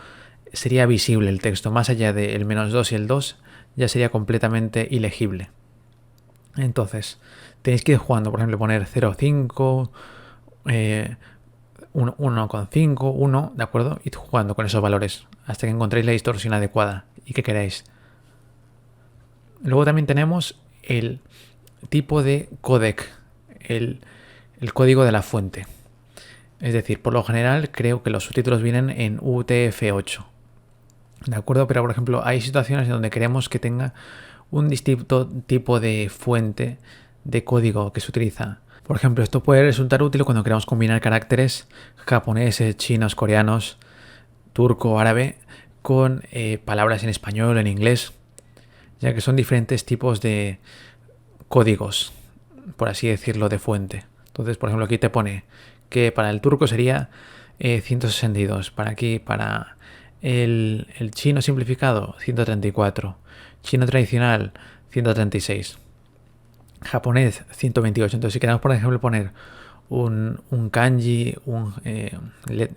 sería visible el texto. Más allá del -2 y el 2 ya sería completamente ilegible. Entonces, tenéis que ir jugando, por ejemplo, poner 0,5, 1,5, 1, ¿de acuerdo? Y jugando con esos valores hasta que encontréis la distorsión adecuada y que queráis. Luego también tenemos el tipo de codec, el código de la fuente. Es decir, por lo general creo que los subtítulos vienen en UTF-8. ¿De acuerdo? Pero por ejemplo hay situaciones en donde queremos que tenga un distinto tipo de fuente de código que se utiliza. Por ejemplo, esto puede resultar útil cuando queramos combinar caracteres japoneses, chinos, coreanos, turco, árabe con palabras en español o en inglés, ya que son diferentes tipos de códigos, por así decirlo, de fuente. Entonces, por ejemplo, aquí te pone que para el turco sería 162, para el chino simplificado 134, chino tradicional 136, japonés 128. Entonces, si queremos, por ejemplo, poner un kanji,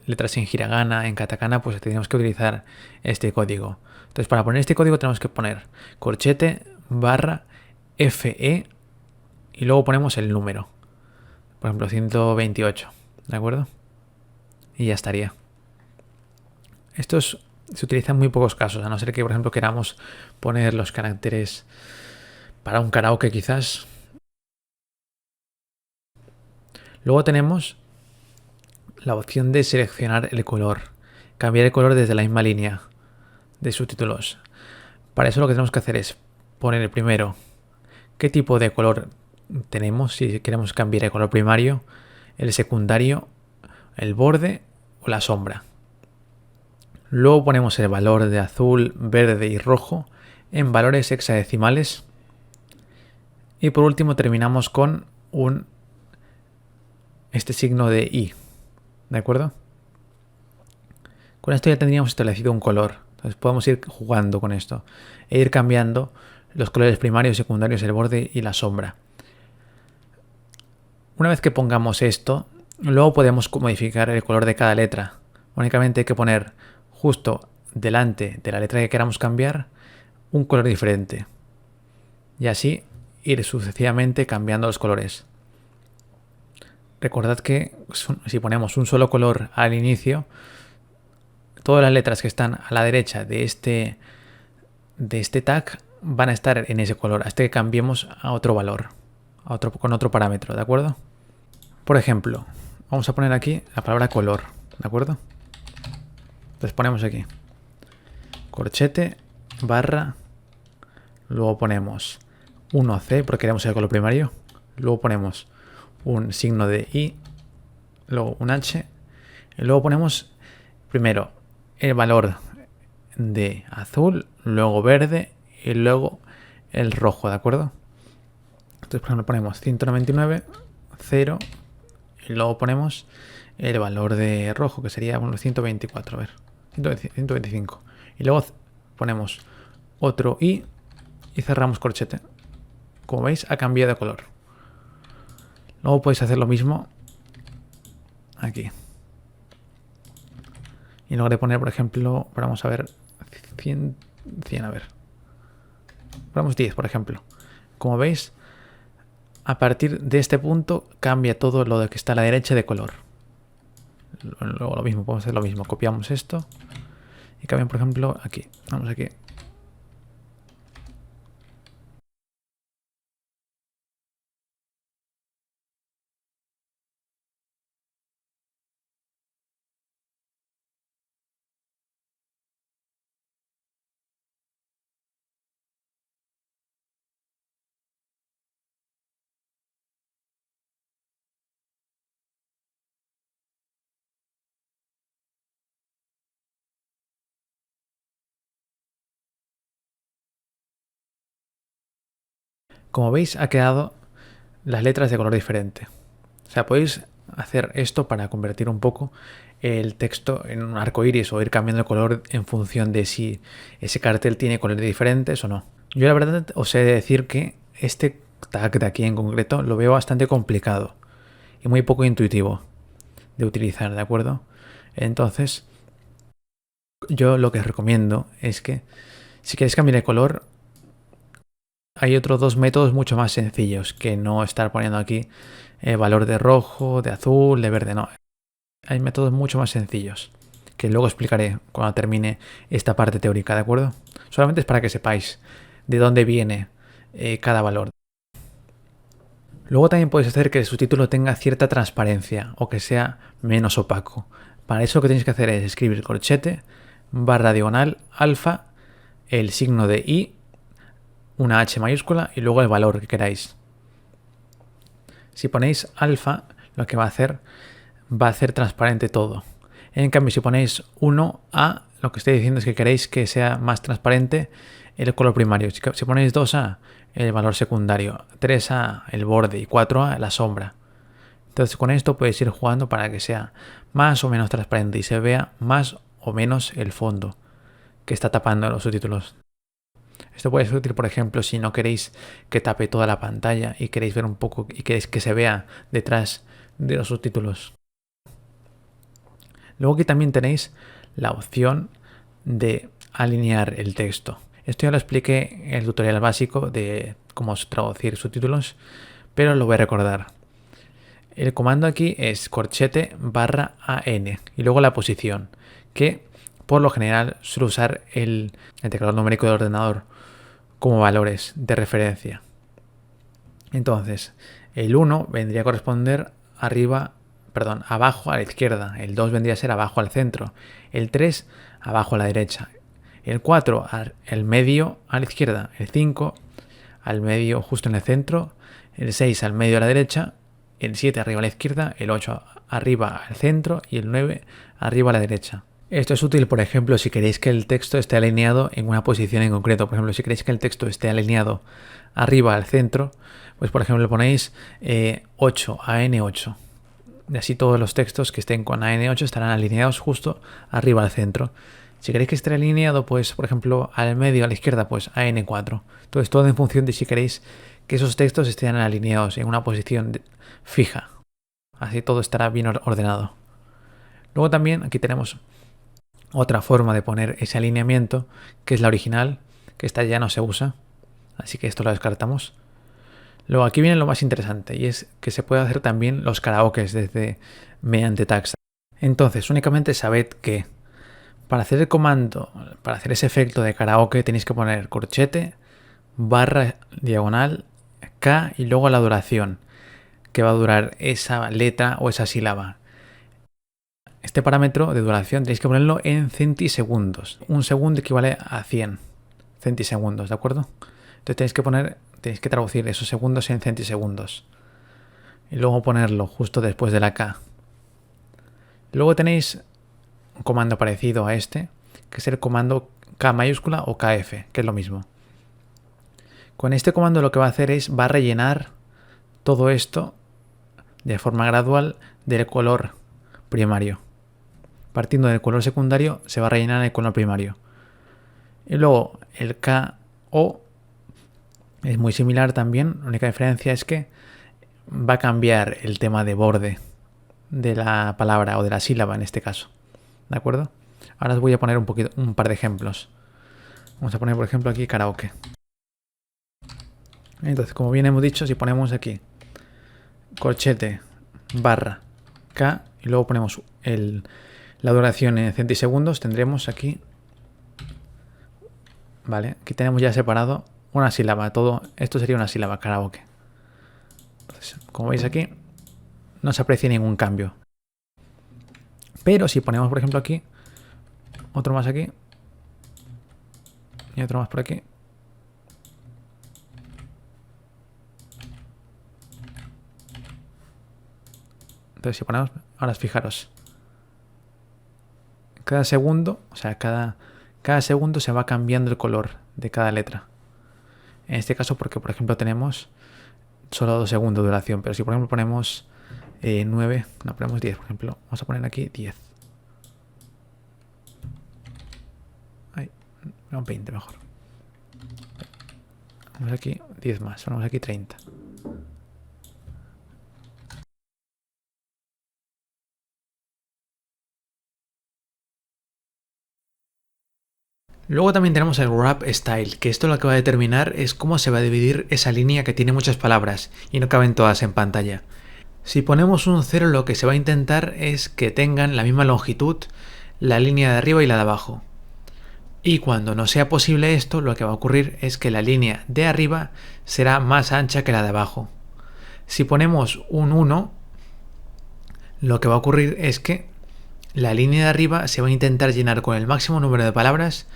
letras en hiragana, en katakana, pues tenemos que utilizar este código. Entonces, para poner este código tenemos que poner corchete barra FE y luego ponemos el número. Por ejemplo, 128, ¿de acuerdo? Y ya estaría. Se utiliza en muy pocos casos, a no ser que, por ejemplo, queramos poner los caracteres para un karaoke quizás. Luego tenemos la opción de seleccionar el color, cambiar el color desde la misma línea de subtítulos. Para eso lo que tenemos que hacer es poner el primero qué tipo de color tenemos, si queremos cambiar el color primario, el secundario, el borde o la sombra. Luego ponemos el valor de azul, verde y rojo en valores hexadecimales. Y por último terminamos con este signo de I. ¿De acuerdo? Con esto ya tendríamos establecido un color. Entonces podemos ir jugando con esto e ir cambiando los colores primarios, secundarios, el borde y la sombra. Una vez que pongamos esto, luego podemos modificar el color de cada letra. Únicamente hay que poner justo delante de la letra que queramos cambiar un color diferente. Y así ir sucesivamente cambiando los colores. Recordad que si ponemos un solo color al inicio, todas las letras que están a la derecha de este tag van a estar en ese color hasta que cambiemos a otro valor, con otro parámetro, ¿de acuerdo? Por ejemplo, vamos a poner aquí la palabra color, ¿de acuerdo? Entonces ponemos aquí corchete barra, luego ponemos 1C porque queremos el color primario, luego ponemos un signo de I, luego un H, y luego ponemos primero el valor de azul, luego verde y luego el rojo, ¿de acuerdo? Entonces, por ejemplo, ponemos 199, 0 y luego ponemos el valor de rojo, que sería 124, a ver, 125. Y luego ponemos otro I y cerramos corchete. Como veis, ha cambiado de color. Luego podéis hacer lo mismo aquí. Y en lugar de poner, por ejemplo, vamos a ver, 100, a ver. Ponemos 10, por ejemplo. Como veis, a partir de este punto cambia todo lo que está a la derecha de color. Luego lo mismo, podemos hacer lo mismo. Copiamos esto y cambiamos, por ejemplo, aquí. Vamos aquí. Como veis, ha quedado las letras de color diferente. O sea, podéis hacer esto para convertir un poco el texto en un arco iris o ir cambiando el color en función de si ese cartel tiene colores diferentes o no. Yo la verdad os he de decir que este tag de aquí en concreto lo veo bastante complicado y muy poco intuitivo de utilizar, ¿de acuerdo? Entonces, yo lo que os recomiendo es que si queréis cambiar el color, hay otros dos métodos mucho más sencillos que no estar poniendo aquí valor de rojo, de azul, de verde, no. Hay métodos mucho más sencillos que luego explicaré cuando termine esta parte teórica, ¿de acuerdo? Solamente es para que sepáis de dónde viene cada valor. Luego también podéis hacer que el subtítulo tenga cierta transparencia o que sea menos opaco. Para eso lo que tenéis que hacer es escribir corchete, barra diagonal, alfa, el signo de i, una h mayúscula y luego el valor que queráis. Si ponéis alfa, lo que va a hacer transparente todo. En cambio, si ponéis 1A, lo que estoy diciendo es que queréis que sea más transparente el color primario. Si ponéis 2A, el valor secundario, 3A, el borde y 4A, la sombra. Entonces con esto podéis ir jugando para que sea más o menos transparente y se vea más o menos el fondo que está tapando los subtítulos. Esto puede ser útil, por ejemplo, si no queréis que tape toda la pantalla y queréis ver un poco y queréis que se vea detrás de los subtítulos. Luego aquí también tenéis la opción de alinear el texto. Esto ya lo expliqué en el tutorial básico de cómo traducir subtítulos, pero lo voy a recordar. El comando aquí es corchete barra AN y luego la posición, que por lo general suele usar el teclado numérico del ordenador como valores de referencia. Entonces, el 1 vendría a corresponder abajo a la izquierda, el 2 vendría a ser abajo al centro, el 3 abajo a la derecha, el 4 al medio a la izquierda, el 5 al medio justo en el centro, el 6 al medio a la derecha, el 7 arriba a la izquierda, el 8 arriba al centro y el 9 arriba a la derecha. Esto es útil, por ejemplo, si queréis que el texto esté alineado en una posición en concreto. Por ejemplo, si queréis que el texto esté alineado arriba al centro, pues por ejemplo ponéis 8, AN8. Y así todos los textos que estén con AN8 estarán alineados justo arriba al centro. Si queréis que esté alineado, pues por ejemplo al medio, a la izquierda, pues AN4. Entonces todo en función de si queréis que esos textos estén alineados en una posición fija. Así todo estará bien ordenado. Luego también aquí tenemos otra forma de poner ese alineamiento, que es la original, que esta ya no se usa. Así que esto lo descartamos. Luego aquí viene lo más interesante y es que se puede hacer también los karaokes mediante tags. Entonces únicamente sabed que para hacer el comando, para hacer ese efecto de karaoke tenéis que poner corchete, barra diagonal, K y luego la duración que va a durar esa letra o esa sílaba. Este parámetro de duración tenéis que ponerlo en centisegundos. Un segundo equivale a 100 centisegundos, ¿de acuerdo? Entonces tenéis que traducir esos segundos en centisegundos. Y luego ponerlo justo después de la K. Luego tenéis un comando parecido a este, que es el comando K mayúscula o KF, que es lo mismo. Con este comando lo que va a hacer va a rellenar todo esto de forma gradual del color primario. Partiendo del color secundario se va a rellenar el color primario. Y luego el KO es muy similar también, la única diferencia es que va a cambiar el tema de borde de la palabra o de la sílaba en este caso. ¿De acuerdo? Ahora os voy a poner un par de ejemplos. Vamos a poner, por ejemplo, aquí karaoke. Entonces, como bien hemos dicho, si ponemos aquí corchete barra K y luego ponemos la duración en centisegundos, tendremos aquí, vale, aquí tenemos ya separado una sílaba. Todo esto sería una sílaba, karaoke. Entonces, como veis aquí, no se aprecia ningún cambio. Pero si ponemos, por ejemplo, aquí, otro más aquí y otro más por aquí, entonces si ponemos, ahora fijaros, cada segundo, o sea, cada segundo se va cambiando el color de cada letra. En este caso porque, por ejemplo, tenemos solo 2 segundos de duración, pero si por ejemplo ponemos 9, no, ponemos 10, por ejemplo, vamos a poner aquí 10. Ahí, 20 mejor. Ponemos aquí 10 más, ponemos aquí 30. Luego también tenemos el wrap style, que esto lo que va a determinar es cómo se va a dividir esa línea que tiene muchas palabras y no caben todas en pantalla. Si ponemos un 0, lo que se va a intentar es que tengan la misma longitud la línea de arriba y la de abajo. Y cuando no sea posible esto, lo que va a ocurrir es que la línea de arriba será más ancha que la de abajo. Si ponemos un 1, lo que va a ocurrir es que la línea de arriba se va a intentar llenar con el máximo número de palabras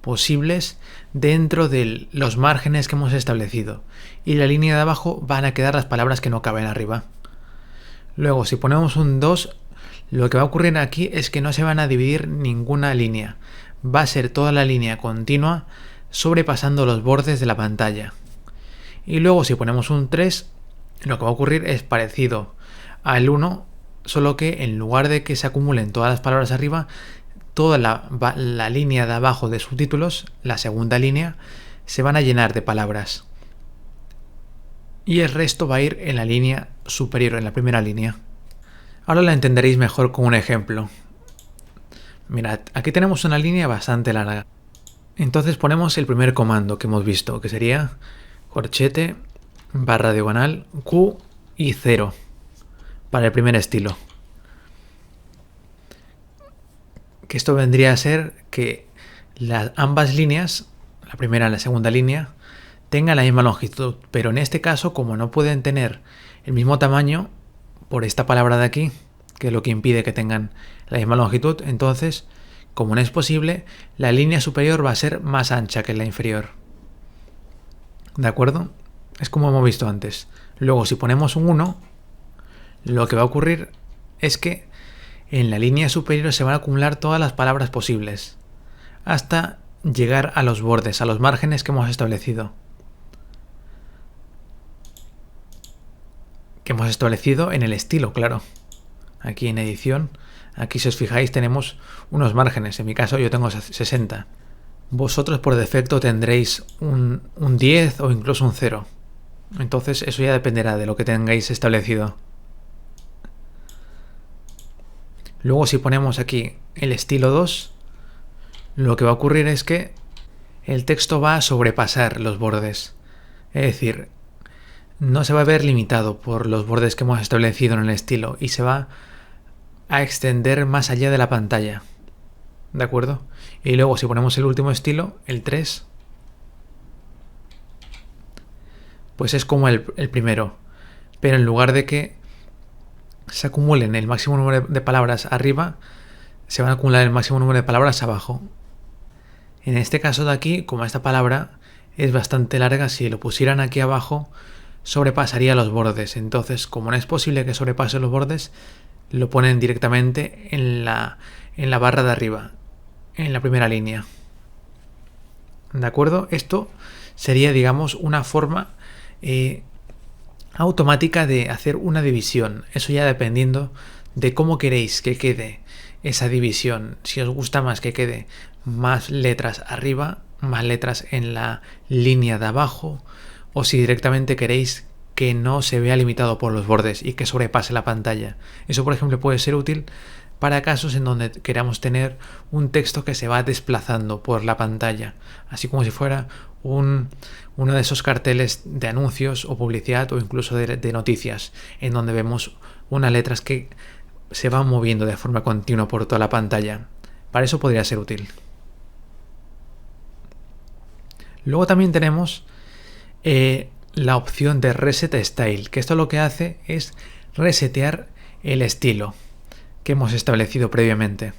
posibles dentro de los márgenes que hemos establecido, y la línea de abajo van a quedar las palabras que no caben arriba. Luego, si ponemos un 2, lo que va a ocurrir aquí es que no se van a dividir ninguna línea, va a ser toda la línea continua sobrepasando los bordes de la pantalla. Y luego, si ponemos un 3, lo que va a ocurrir es parecido al 1, solo que en lugar de que se acumulen todas las palabras arriba, toda la línea de abajo de subtítulos, la segunda línea, se van a llenar de palabras. Y el resto va a ir en la línea superior, en la primera línea. Ahora la entenderéis mejor con un ejemplo. Mirad, aquí tenemos una línea bastante larga. Entonces ponemos el primer comando que hemos visto, que sería corchete, barra diagonal, Q y 0, para el primer estilo. Que esto vendría a ser que ambas líneas, la primera y la segunda línea, tengan la misma longitud, pero en este caso, como no pueden tener el mismo tamaño por esta palabra de aquí, que es lo que impide que tengan la misma longitud, entonces, como no es posible, la línea superior va a ser más ancha que la inferior. ¿De acuerdo? Es como hemos visto antes. Luego, si ponemos un 1, lo que va a ocurrir es que en la línea superior se van a acumular todas las palabras posibles, hasta llegar a los bordes, a los márgenes que hemos establecido. Que hemos establecido en el estilo, claro. Aquí en edición, aquí si os fijáis tenemos unos márgenes. En mi caso yo tengo 60. Vosotros por defecto tendréis un 10 o incluso un 0. Entonces eso ya dependerá de lo que tengáis establecido. Luego si ponemos aquí el estilo 2, lo que va a ocurrir es que el texto va a sobrepasar los bordes. Es decir, no se va a ver limitado por los bordes que hemos establecido en el estilo y se va a extender más allá de la pantalla. ¿De acuerdo? Y luego si ponemos el último estilo, el 3, pues es como el primero, pero en lugar de que se acumulen el máximo número de palabras arriba, se van a acumular el máximo número de palabras abajo. En este caso de aquí, como esta palabra es bastante larga, si lo pusieran aquí abajo, sobrepasaría los bordes. Entonces, como no es posible que sobrepase los bordes, lo ponen directamente en la barra de arriba, en la primera línea. ¿De acuerdo? Esto sería, digamos, una forma automática de hacer una división. Eso ya dependiendo de cómo queréis que quede esa división. Si os gusta más que quede más letras arriba, más letras en la línea de abajo, o si directamente queréis que no se vea limitado por los bordes y que sobrepase la pantalla. Eso, por ejemplo, puede ser útil para casos en donde queramos tener un texto que se va desplazando por la pantalla, así como si fuera uno de esos carteles de anuncios o publicidad o incluso de noticias, en donde vemos unas letras que se van moviendo de forma continua por toda la pantalla. Para eso podría ser útil. Luego también tenemos la opción de Reset Style, que esto lo que hace es resetear el estilo que hemos establecido previamente.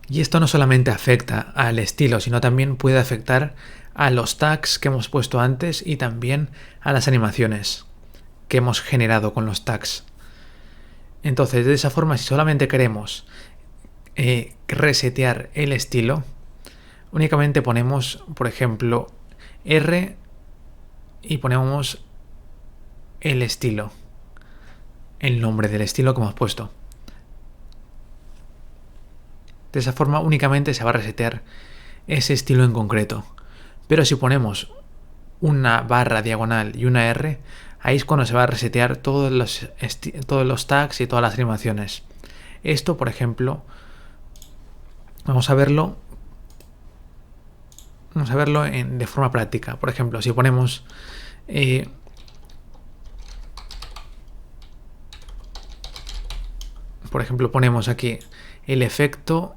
Y esto no solamente afecta al estilo, sino también puede afectar a los tags que hemos puesto antes y también a las animaciones que hemos generado con los tags. Entonces, de esa forma, si solamente queremos resetear el estilo, únicamente ponemos, por ejemplo, R y ponemos el estilo, el nombre del estilo que hemos puesto. De esa forma únicamente se va a resetear ese estilo en concreto. Pero si ponemos una barra diagonal y una R, ahí es cuando se va a resetear todos los tags y todas las animaciones. Esto, por ejemplo, vamos a verlo de forma práctica. Por ejemplo, si ponemos ponemos aquí el efecto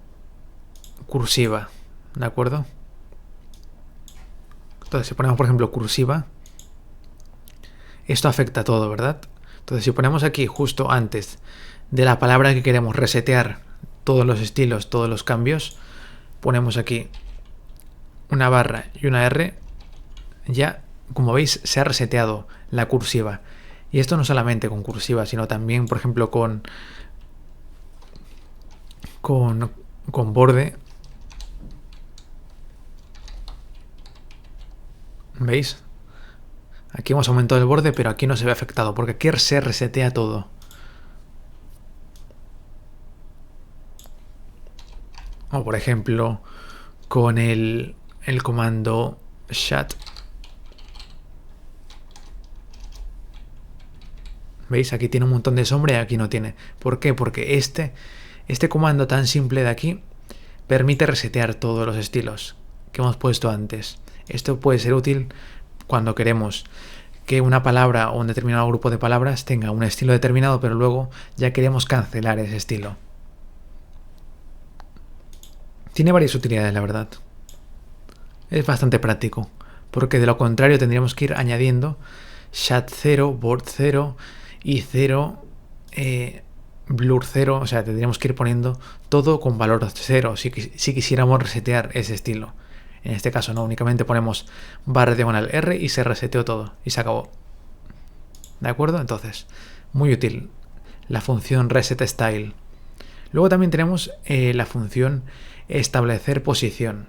cursiva, ¿de acuerdo? Entonces, si ponemos, por ejemplo, cursiva, esto afecta a todo, ¿verdad? Entonces, si ponemos aquí justo antes de la palabra que queremos resetear todos los estilos, todos los cambios, ponemos aquí una barra y una R, ya, como veis, se ha reseteado la cursiva. Y esto no solamente con cursiva, sino también, por ejemplo, con borde. ¿Veis? Aquí hemos aumentado el borde, pero aquí no se ve afectado, porque aquí se resetea todo. O por ejemplo, con el comando shut. ¿Veis? Aquí tiene un montón de sombra y aquí no tiene. ¿Por qué? Porque este comando tan simple de aquí permite resetear todos los estilos que hemos puesto antes. Esto puede ser útil cuando queremos que una palabra o un determinado grupo de palabras tenga un estilo determinado, pero luego ya queremos cancelar ese estilo. Tiene varias utilidades, la verdad. Es bastante práctico, porque de lo contrario tendríamos que ir añadiendo shut 0, board 0 y 0, blur 0, o sea, tendríamos que ir poniendo todo con valor 0 si quisiéramos resetear ese estilo. En este caso no, únicamente ponemos barra diagonal R y se reseteó todo y se acabó. ¿De acuerdo? Entonces, muy útil la función Reset Style. Luego también tenemos la función establecer posición,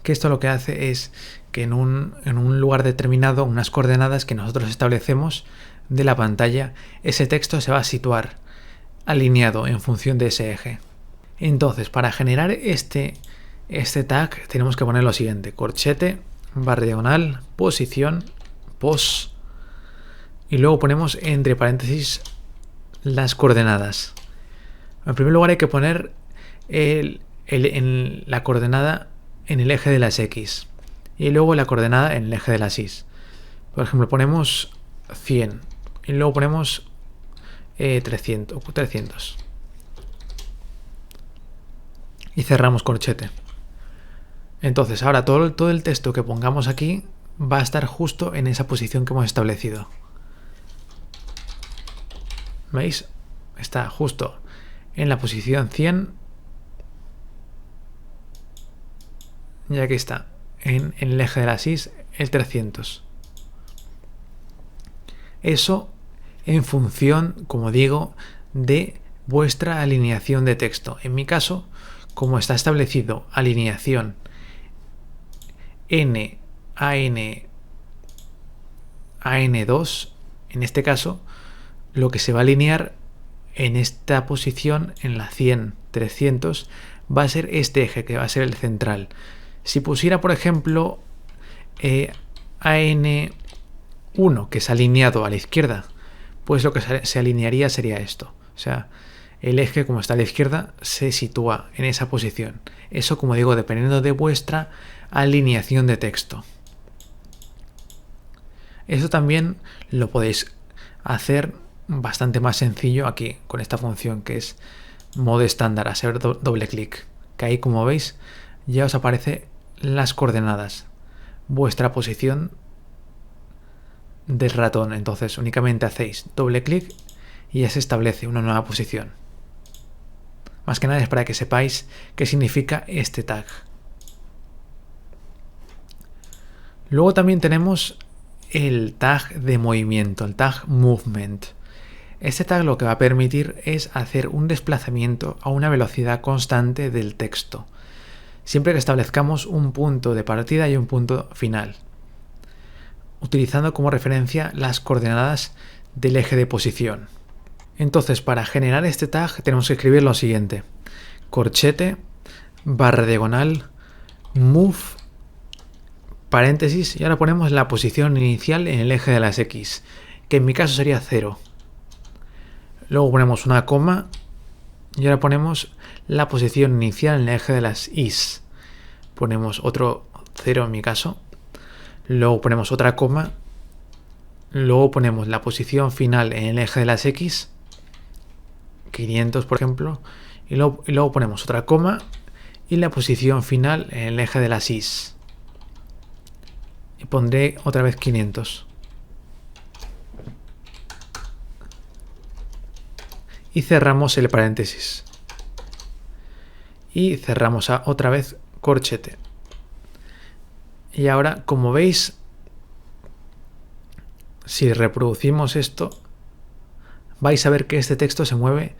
que esto lo que hace es que en un lugar determinado, unas coordenadas que nosotros establecemos de la pantalla, ese texto se va a situar alineado en función de ese eje. Entonces, para generar este tag tenemos que poner lo siguiente: corchete, barra diagonal, posición, pos, y luego ponemos entre paréntesis las coordenadas. En primer lugar hay que poner la coordenada en el eje de las X y luego la coordenada en el eje de las Y. Por ejemplo, ponemos 100 y luego ponemos 300 y cerramos corchete. Entonces ahora todo el texto que pongamos aquí va a estar justo en esa posición que hemos establecido. ¿Veis? Está justo en la posición 100 y aquí está en el eje de las Y el 300. Eso en función, como digo, de vuestra alineación de texto. En mi caso, como está establecido alineación N a N2, en este caso, lo que se va a alinear en esta posición, en la 100-300, va a ser este eje, que va a ser el central. Si pusiera, por ejemplo, AN1, que es alineado a la izquierda, pues lo que se alinearía sería esto. O sea, el eje, como está a la izquierda, se sitúa en esa posición. Eso, como digo, dependiendo de vuestra alineación de texto. Eso también lo podéis hacer bastante más sencillo aquí, con esta función que es modo estándar, hacer doble clic. Que ahí, como veis, ya os aparece las coordenadas, vuestra posición del ratón. Entonces únicamente hacéis doble clic y ya se establece una nueva posición. Más que nada es para que sepáis qué significa este tag. Luego también tenemos el tag de movimiento, el tag movement. Este tag lo que va a permitir es hacer un desplazamiento a una velocidad constante del texto, siempre que establezcamos un punto de partida y un punto final, utilizando como referencia las coordenadas del eje de posición. Entonces, para generar este tag tenemos que escribir lo siguiente: corchete, barra diagonal, move, paréntesis, y ahora ponemos la posición inicial en el eje de las X, que en mi caso sería 0. Luego ponemos una coma y ahora ponemos la posición inicial en el eje de las Y. Ponemos otro 0 en mi caso. Luego ponemos otra coma. Luego ponemos la posición final en el eje de las X, 500 por ejemplo. Y luego ponemos otra coma y la posición final en el eje de las Y. Y pondré otra vez 500. Y cerramos el paréntesis. Y cerramos otra vez corchete. Y ahora, como veis, si reproducimos esto, vais a ver que este texto se mueve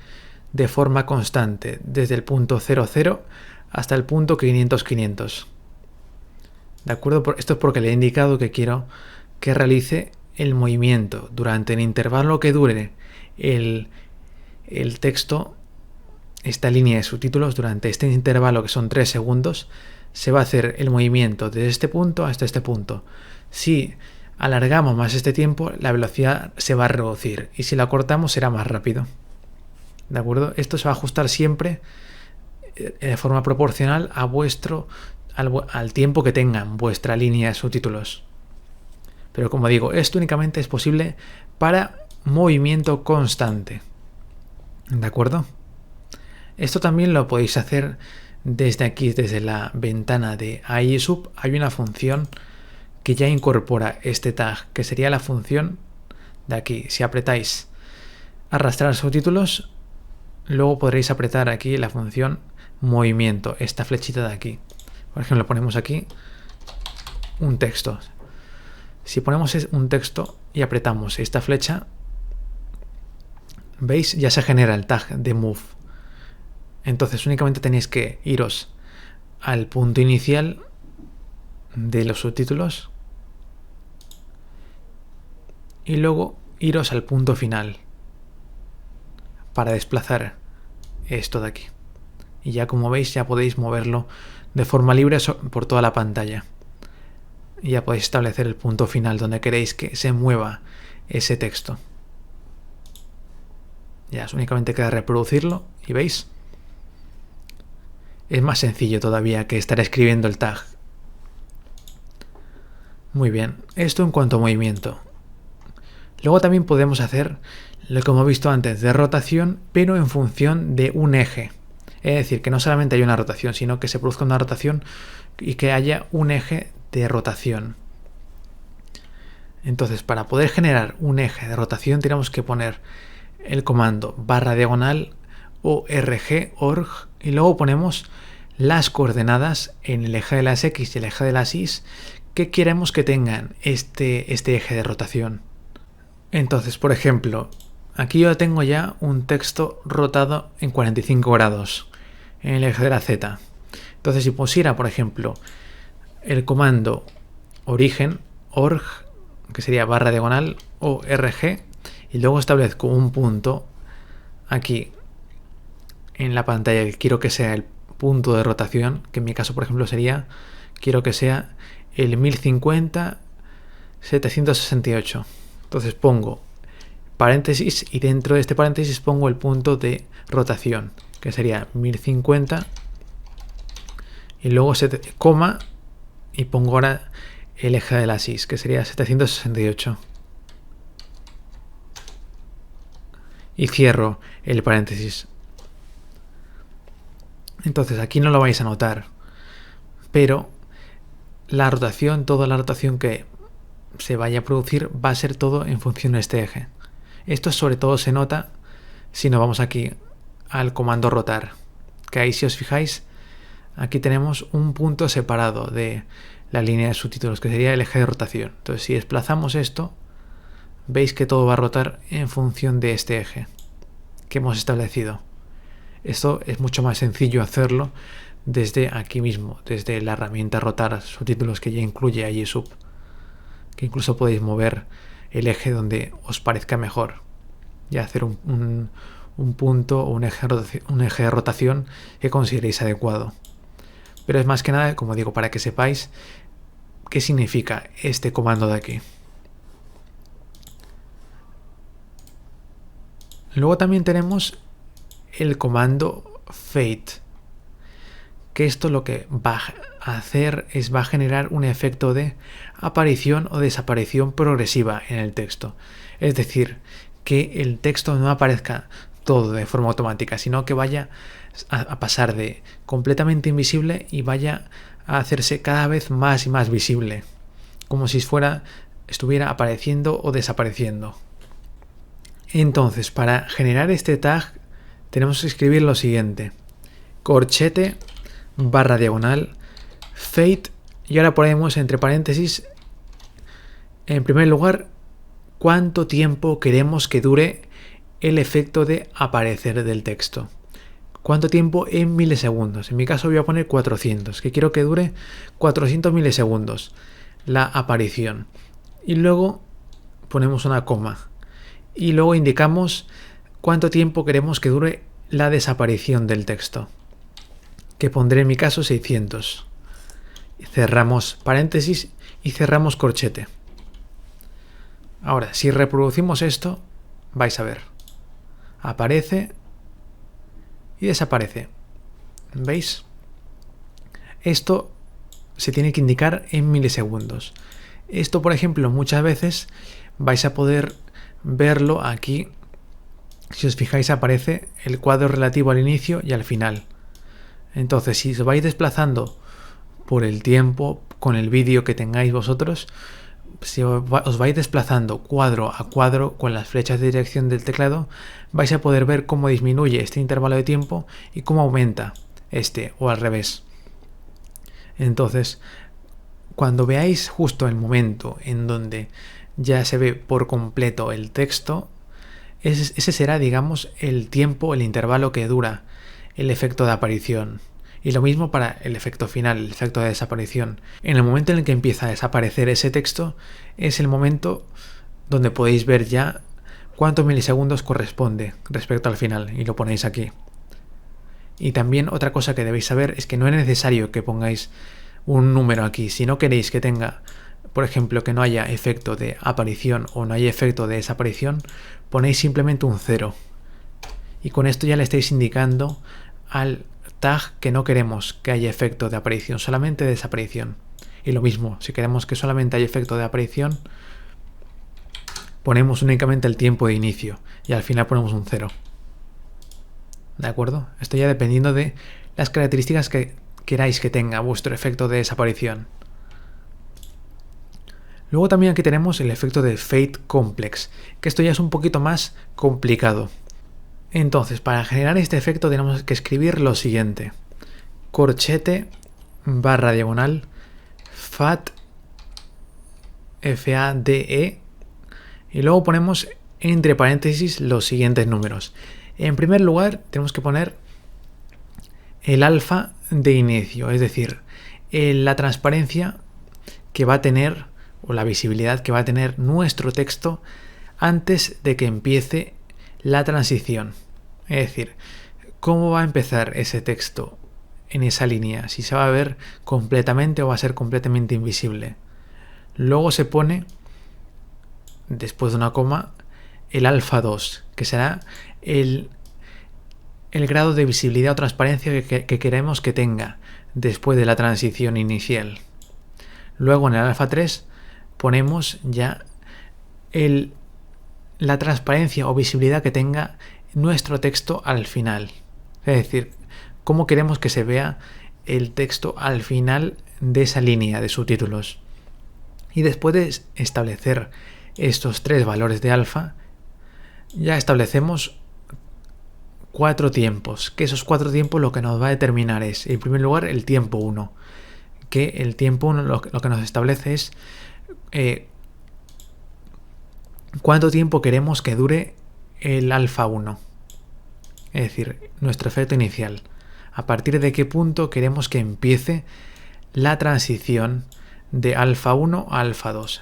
de forma constante, desde el punto 00 hasta el punto 500. ¿De acuerdo? Esto es porque le he indicado que quiero que realice el movimiento durante el intervalo que dure el texto, esta línea de subtítulos. Durante este intervalo, que son 3 segundos, se va a hacer el movimiento desde este punto hasta este punto. Si alargamos más este tiempo, la velocidad se va a reducir, y si la cortamos será más rápido. ¿De acuerdo? Esto se va a ajustar siempre de forma proporcional a al tiempo que tengan vuestra línea de subtítulos. Pero como digo, esto únicamente es posible para movimiento constante. ¿De acuerdo? Esto también lo podéis hacer desde aquí, desde la ventana de iSub. Hay una función que ya incorpora este tag, que sería la función de aquí. Si apretáis arrastrar subtítulos, luego podréis apretar aquí la función movimiento, esta flechita de aquí. Por ejemplo, ponemos aquí un texto. Si ponemos un texto y apretamos esta flecha, ¿veis? Ya se genera el tag de move. Entonces únicamente tenéis que iros al punto inicial de los subtítulos y luego iros al punto final para desplazar esto de aquí. Y ya, como veis, ya podéis moverlo de forma libre por toda la pantalla. Y ya podéis establecer el punto final donde queréis que se mueva ese texto. Ya únicamente queda reproducirlo y veis, es más sencillo todavía que estar escribiendo el tag. Muy bien, esto en cuanto a movimiento. Luego también podemos hacer lo que hemos visto antes de rotación, pero en función de un eje. Es decir, que no solamente hay una rotación, sino que se produzca una rotación y que haya un eje de rotación. Entonces, para poder generar un eje de rotación tenemos que poner el comando barra diagonal org y luego ponemos las coordenadas en el eje de las X y el eje de las Y que queremos que tengan este eje de rotación. Entonces, por ejemplo, aquí yo tengo ya un texto rotado en 45 grados en el eje de la Z. Entonces, si pusiera, por ejemplo, el comando origen, org, que sería barra diagonal org, y luego establezco un punto aquí en la pantalla que quiero que sea el punto de rotación, que en mi caso, por ejemplo, quiero que sea el 1050-768. Entonces pongo paréntesis, y dentro de este paréntesis pongo el punto de rotación, que sería 1050, y luego coma, y pongo ahora el eje de la axis, que sería 768. Y cierro el paréntesis. Entonces aquí no lo vais a notar, pero la rotación, toda la rotación que se vaya a producir va a ser todo en función de este eje. Esto sobre todo se nota si nos vamos aquí al comando rotar, que ahí, si os fijáis, aquí tenemos un punto separado de la línea de subtítulos, que sería el eje de rotación. Entonces, si desplazamos esto, veis que todo va a rotar en función de este eje que hemos establecido. Esto es mucho más sencillo hacerlo desde aquí mismo, desde la herramienta rotar subtítulos, que ya incluye a YSub, que incluso podéis mover el eje donde os parezca mejor y hacer un punto o un eje de rotación que consideréis adecuado. Pero es más que nada, como digo, para que sepáis qué significa este comando de aquí. Luego también tenemos el comando fade, que esto lo que va a hacer es va a generar un efecto de aparición o desaparición progresiva en el texto. Es decir, que el texto no aparezca todo de forma automática, sino que vaya a pasar de completamente invisible y vaya a hacerse cada vez más y más visible, como si estuviera apareciendo o desapareciendo. Entonces, para generar este tag tenemos que escribir lo siguiente: corchete /diagonal fade, y ahora ponemos entre paréntesis, en primer lugar, cuánto tiempo queremos que dure el efecto de aparecer del texto. ¿Cuánto tiempo en milisegundos? En mi caso voy a poner 400, que quiero que dure 400 milisegundos la aparición. Y luego ponemos una coma. Y luego indicamos cuánto tiempo queremos que dure la desaparición del texto, que pondré en mi caso 600. Cerramos paréntesis y cerramos corchete. Ahora, si reproducimos esto, vais a ver. Aparece y desaparece. ¿Veis? Esto se tiene que indicar en milisegundos. Esto, por ejemplo, muchas veces vais a poder verlo aquí. Si os fijáis, aparece el cuadro relativo al inicio y al final. Entonces, si os vais desplazando por el tiempo con el vídeo que tengáis vosotros, si os vais desplazando cuadro a cuadro con las flechas de dirección del teclado, vais a poder ver cómo disminuye este intervalo de tiempo y cómo aumenta este, o al revés. Entonces, cuando veáis justo el momento en donde ya se ve por completo el texto, ese será, digamos, el tiempo, el intervalo que dura el efecto de aparición. Y lo mismo para el efecto final, el efecto de desaparición. En el momento en el que empieza a desaparecer ese texto, es el momento donde podéis ver ya cuántos milisegundos corresponde respecto al final, y lo ponéis aquí. Y también otra cosa que debéis saber es que no es necesario que pongáis un número aquí. Si no queréis que tenga, por ejemplo, que no haya efecto de aparición o no haya efecto de desaparición, ponéis simplemente un 0. Y con esto ya le estáis indicando al tag que no queremos que haya efecto de aparición, solamente de desaparición. Y lo mismo, si queremos que solamente haya efecto de aparición, ponemos únicamente el tiempo de inicio y al final ponemos un 0. ¿De acuerdo? Esto ya dependiendo de las características que queráis que tenga vuestro efecto de desaparición. Luego también aquí tenemos el efecto de Fade Complex, que esto ya es un poquito más complicado. Entonces, para generar este efecto tenemos que escribir lo siguiente: corchete /diagonal fade, F-A-D-E, y luego ponemos entre paréntesis los siguientes números. En primer lugar, tenemos que poner el alfa de inicio, es decir, la transparencia que va a tener, o la visibilidad que va a tener nuestro texto antes de que empiece la transición. Es decir, cómo va a empezar ese texto en esa línea, si se va a ver completamente o va a ser completamente invisible. Luego se pone, después de una coma, el alfa 2, que será el grado de visibilidad o transparencia que queremos que tenga después de la transición inicial. Luego en el alfa 3 ponemos ya la transparencia o visibilidad que tenga nuestro texto al final. Es decir, cómo queremos que se vea el texto al final de esa línea de subtítulos. Y después de establecer estos 3 valores de alfa, ya establecemos 4 tiempos, que esos 4 tiempos lo que nos va a determinar es, en primer lugar, el tiempo 1, que el tiempo 1 lo que nos establece es cuánto tiempo queremos que dure el alfa 1, es decir, nuestro efecto inicial. A partir de qué punto queremos que empiece la transición de alfa 1 a alfa 2.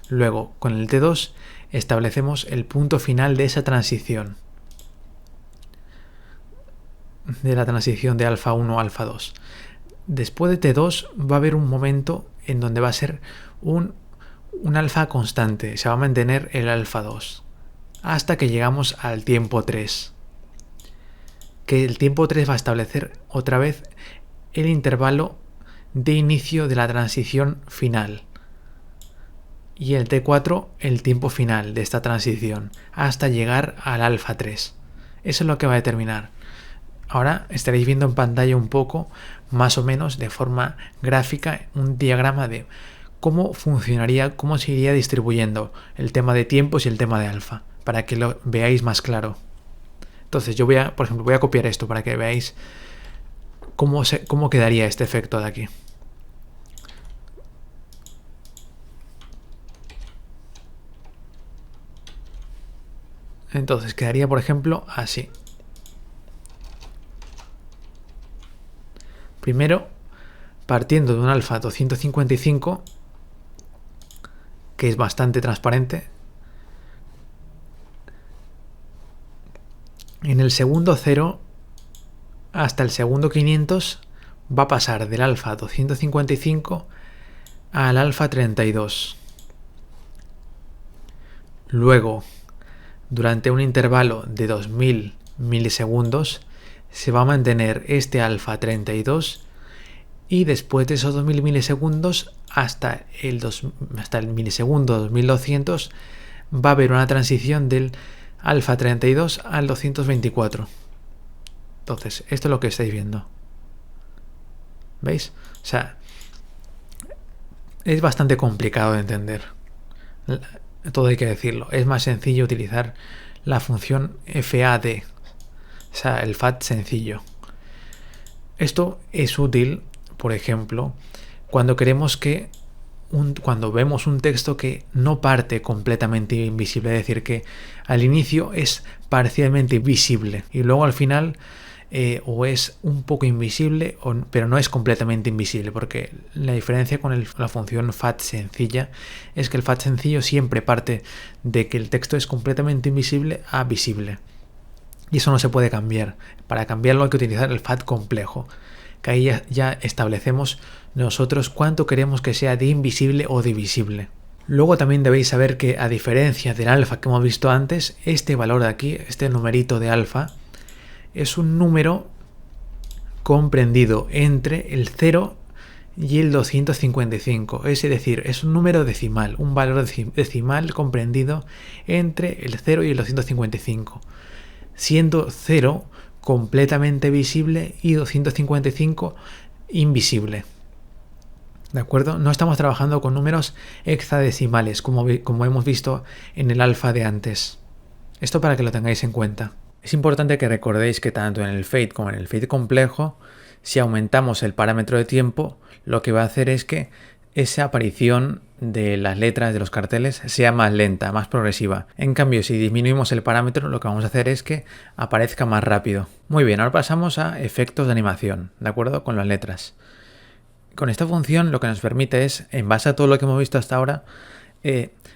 Luego, con el T2 establecemos el punto final de esa transición, de la transición de alfa 1 a alfa 2. Después de T2 va a haber un momento en donde va a ser un alfa constante, se va a mantener el alfa 2, hasta que llegamos al tiempo 3. Que el tiempo 3 va a establecer otra vez el intervalo de inicio de la transición final. Y el T4 el tiempo final de esta transición, hasta llegar al alfa 3. Eso es lo que va a determinar. Ahora estaréis viendo en pantalla un poco, más o menos de forma gráfica, un diagrama de cómo funcionaría, cómo se iría distribuyendo el tema de tiempos y el tema de alfa, para que lo veáis más claro. Entonces yo por ejemplo, voy a copiar esto para que veáis cómo quedaría este efecto de aquí. Entonces quedaría, por ejemplo, así. Primero, partiendo de un alfa 255, que es bastante transparente. En el segundo 0 hasta el segundo 500 va a pasar del alfa 255 al alfa 32. Luego, durante un intervalo de 2000 milisegundos, se va a mantener este alfa 32 y después de esos 2000 milisegundos hasta el milisegundo 2200 va a haber una transición del alfa 32 al 224. Entonces, esto es lo que estáis viendo. ¿Veis? O sea, es bastante complicado de entender. Todo hay que decirlo. Es más sencillo utilizar la función FAD, o sea, el FAD sencillo. Esto es útil, por ejemplo, cuando queremos que cuando vemos un texto que no parte completamente invisible, es decir, que al inicio es parcialmente visible y luego al final o es un poco invisible, pero no es completamente invisible, porque la diferencia con la función FAD sencilla es que el FAD sencillo siempre parte de que el texto es completamente invisible a visible. Y eso no se puede cambiar. Para cambiarlo hay que utilizar el FAD complejo, que ahí ya establecemos nosotros cuánto queremos que sea de invisible o de visible. Luego también debéis saber que, a diferencia del alfa que hemos visto antes, este valor de aquí, este numerito de alfa, es un número comprendido entre el 0 y el 255, es decir, es un número decimal, un valor decimal comprendido entre el 0 y el 255, siendo 0 completamente visible y 255 invisible. ¿De acuerdo? No estamos trabajando con números hexadecimales como hemos visto en el alfa de antes. Esto para que lo tengáis en cuenta. Es importante que recordéis que tanto en el fade como en el fade complejo, si aumentamos el parámetro de tiempo, lo que va a hacer es que esa aparición de las letras de los carteles sea más lenta, más progresiva. En cambio, si disminuimos el parámetro, lo que vamos a hacer es que aparezca más rápido. Muy bien, ahora pasamos a efectos de animación, ¿de acuerdo? Con las letras. Con esta función lo que nos permite es, en base a todo lo que hemos visto hasta ahora,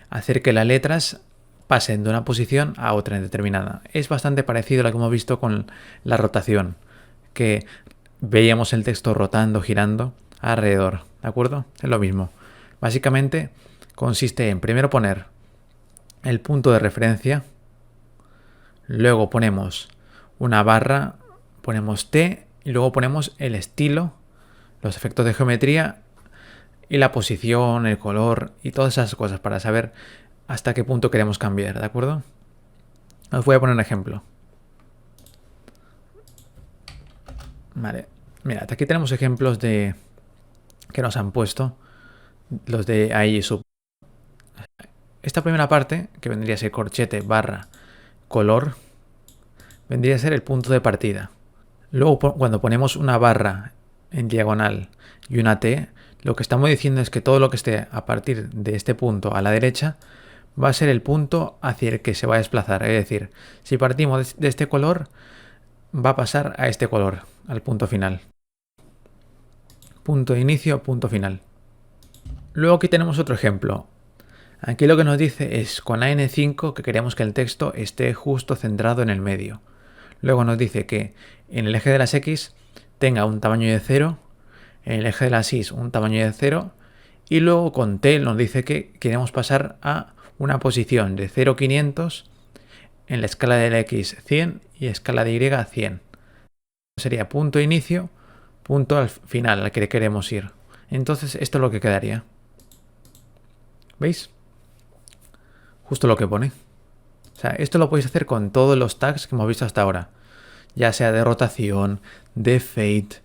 hacer que las letras pasen de una posición a otra determinada. Es bastante parecido a lo que hemos visto con la rotación, que veíamos el texto rotando, girando alrededor, ¿de acuerdo? Es lo mismo. Básicamente consiste en primero poner el punto de referencia, luego ponemos una barra, ponemos T y luego ponemos el estilo, los efectos de geometría y la posición, el color y todas esas cosas para saber hasta qué punto queremos cambiar, ¿de acuerdo? Os voy a poner un ejemplo. Vale, mirad, aquí tenemos ejemplos de que nos han puesto los de AI sub. Esta primera parte, que vendría a ser corchete barra color, vendría a ser el punto de partida. Luego, cuando ponemos una barra en diagonal y una T, lo que estamos diciendo es que todo lo que esté a partir de este punto a la derecha va a ser el punto hacia el que se va a desplazar. Es decir, si partimos de este color, va a pasar a este color, al punto final. Punto de inicio, punto final. Luego aquí tenemos otro ejemplo. Aquí lo que nos dice es con AN5 que queremos que el texto esté justo centrado en el medio. Luego nos dice que en el eje de las X tenga un tamaño de 0, en el eje de las Y un tamaño de 0 y luego con T nos dice que queremos pasar a una posición de 0,500 en la escala de la X 100 y escala de Y 100. Sería punto de inicio, punto al final al que queremos ir. Entonces esto es lo que quedaría. ¿Veis? Justo lo que pone. O sea, esto lo podéis hacer con todos los tags que hemos visto hasta ahora. Ya sea de rotación, de fade,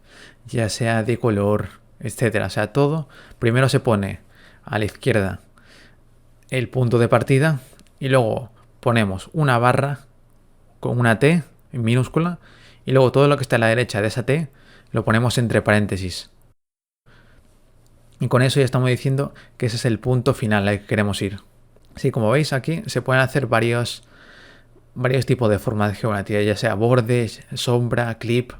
ya sea de color, etcétera. O sea, todo. Primero se pone a la izquierda el punto de partida y luego ponemos una barra con una T en minúscula y luego todo lo que está a la derecha de esa T lo ponemos entre paréntesis. Y con eso ya estamos diciendo que ese es el punto final al que queremos ir. Sí, como veis aquí se pueden hacer varios tipos de formas de geometría, ya sea bordes, sombra, clip,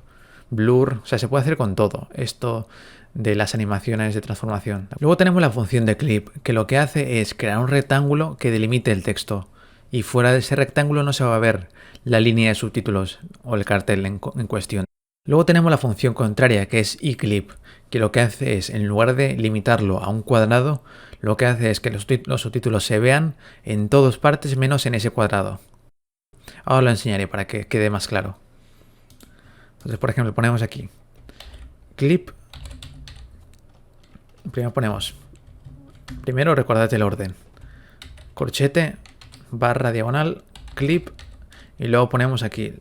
blur, o sea, se puede hacer con todo esto de las animaciones de transformación. Luego tenemos la función de clip, que lo que hace es crear un rectángulo que delimite el texto y fuera de ese rectángulo no se va a ver la línea de subtítulos o el cartel en cuestión. Luego tenemos la función contraria, que es eclip, que lo que hace es, en lugar de limitarlo a un cuadrado, lo que hace es que los subtítulos se vean en todas partes menos en ese cuadrado. Ahora lo enseñaré para que quede más claro. Entonces, por ejemplo, ponemos aquí clip. Primero recordad el orden. Corchete, barra diagonal, clip. Y luego ponemos aquí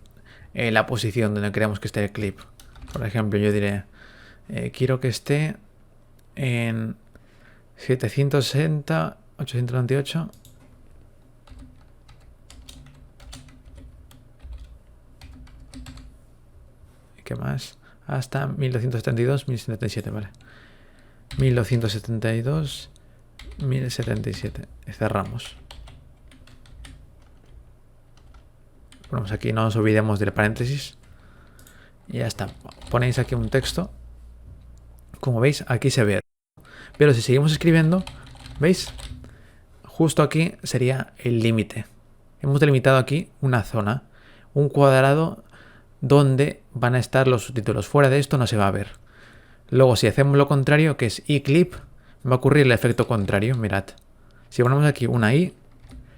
la posición donde queremos que esté el clip. Por ejemplo, yo diré, quiero que esté en 760, 898. ¿Qué más? Hasta 1272, 1077, vale. 1272, 1077. Cerramos. Ponemos aquí, no nos olvidemos del paréntesis. Y ya está. Ponéis aquí un texto. Como veis, aquí se ve. Pero si seguimos escribiendo, ¿veis? Justo aquí sería el límite. Hemos delimitado aquí una zona, un cuadrado donde van a estar los subtítulos. Fuera de esto no se va a ver. Luego, si hacemos lo contrario, que es eclip, va a ocurrir el efecto contrario. Mirad. Si ponemos aquí una i,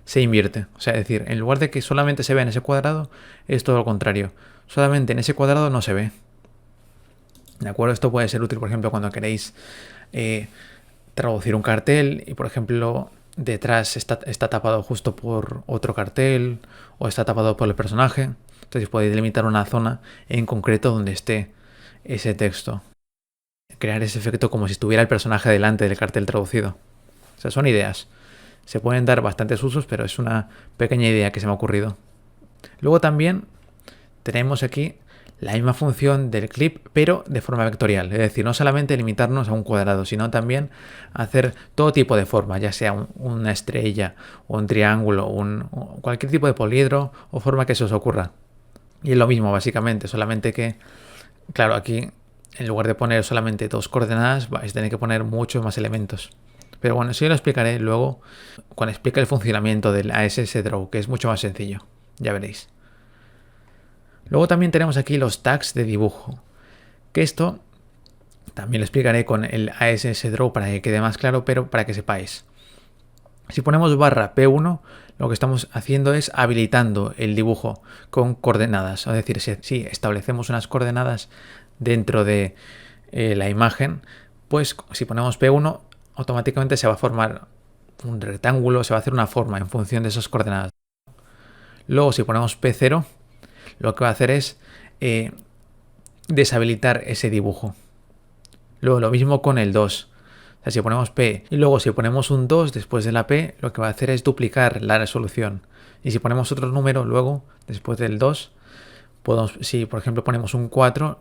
se invierte. O sea, es decir, en lugar de que solamente se vea en ese cuadrado, es todo lo contrario. Solamente en ese cuadrado no se ve. ¿De acuerdo? Esto puede ser útil, por ejemplo, cuando queréis traducir un cartel y, por ejemplo, detrás está tapado justo por otro cartel o está tapado por el personaje. Entonces podéis delimitar una zona en concreto donde esté ese texto. Crear ese efecto como si estuviera el personaje delante del cartel traducido. O sea, son ideas. Se pueden dar bastantes usos, pero es una pequeña idea que se me ha ocurrido. Luego también tenemos aquí la misma función del clip, pero de forma vectorial. Es decir, no solamente limitarnos a un cuadrado, sino también hacer todo tipo de forma, ya sea una estrella, o un triángulo, cualquier tipo de poliedro o forma que se os ocurra. Y es lo mismo, básicamente, solamente que, claro, aquí en lugar de poner solamente 2 coordenadas, vais a tener que poner muchos más elementos. Pero bueno, eso yo lo explicaré luego cuando explique el funcionamiento del ASS Draw, que es mucho más sencillo. Ya veréis. Luego también tenemos aquí los tags de dibujo, que esto también lo explicaré con el ASS Draw para que quede más claro, pero para que sepáis. Si ponemos barra P1, lo que estamos haciendo es habilitando el dibujo con coordenadas. Es decir, si establecemos unas coordenadas dentro de la imagen, pues si ponemos P1, automáticamente se va a formar un rectángulo, se va a hacer una forma en función de esas coordenadas. Luego, si ponemos P0, lo que va a hacer es deshabilitar ese dibujo. Luego, lo mismo con el 2. O sea, si ponemos P y luego si ponemos un 2 después de la P, lo que va a hacer es duplicar la resolución. Y si ponemos otro número luego, después del 2, si por ejemplo ponemos un 4,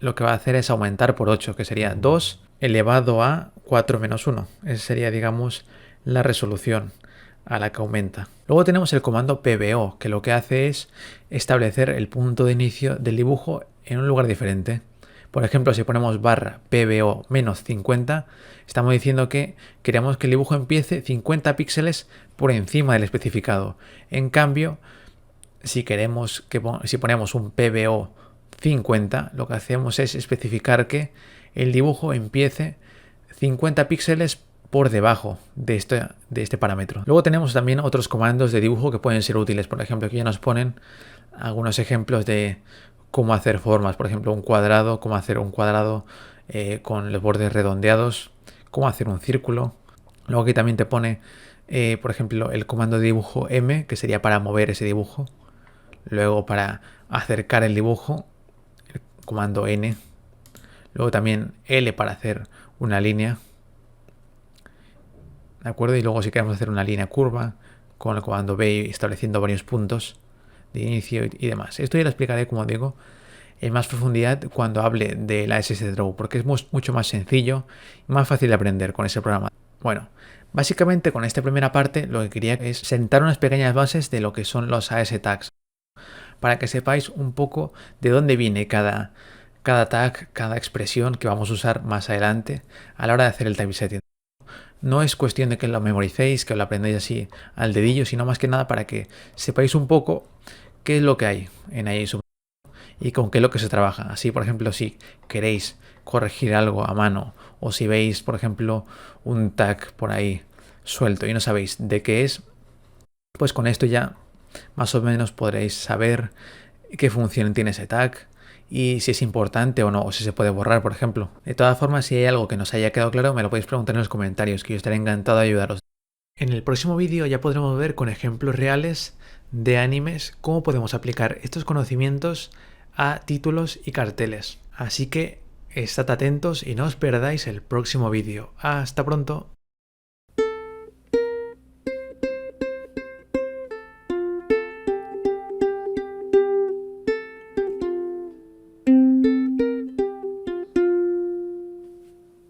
lo que va a hacer es aumentar por 8, que sería 2 elevado a 4 menos 1. Esa sería, digamos, la resolución a la que aumenta. Luego tenemos el comando PBO, que lo que hace es establecer el punto de inicio del dibujo en un lugar diferente. Por ejemplo, si ponemos barra PBO menos 50, estamos diciendo que queremos que el dibujo empiece 50 píxeles por encima del especificado. En cambio, si ponemos un PBO 50, lo que hacemos es especificar que el dibujo empiece 50 píxeles por debajo de este parámetro. Luego tenemos también otros comandos de dibujo que pueden ser útiles. Por ejemplo, aquí ya nos ponen algunos ejemplos de cómo hacer formas. Por ejemplo, cómo hacer un cuadrado con los bordes redondeados, cómo hacer un círculo. Luego aquí también te pone, por ejemplo, el comando de dibujo M, que sería para mover ese dibujo. Luego para acercar el dibujo, el comando N. Luego también L para hacer una línea. ¿De acuerdo? Y luego si queremos hacer una línea curva, con el comando B estableciendo varios puntos de inicio y demás. Esto ya lo explicaré, como digo, en más profundidad cuando hable de la SSDraw, porque es mucho más sencillo y más fácil de aprender con ese programa. Bueno, básicamente con esta primera parte lo que quería es sentar unas pequeñas bases de lo que son los AS tags, para que sepáis un poco de dónde viene cada tag, cada expresión que vamos a usar más adelante a la hora de hacer el typesetting. No es cuestión de que lo memoricéis, que lo aprendáis así al dedillo, sino más que nada para que sepáis un poco qué es lo que hay en ISO y con qué es lo que se trabaja. Así, por ejemplo, si queréis corregir algo a mano o si veis, por ejemplo, un tag por ahí suelto y no sabéis de qué es, pues con esto ya más o menos podréis saber qué función tiene ese tag y si es importante o no, o si se puede borrar, por ejemplo. De todas formas, si hay algo que nos haya quedado claro, me lo podéis preguntar en los comentarios, que yo estaré encantado de ayudaros. En el próximo vídeo ya podremos ver con ejemplos reales de animes cómo podemos aplicar estos conocimientos a títulos y carteles. Así que estad atentos y no os perdáis el próximo vídeo. ¡Hasta pronto!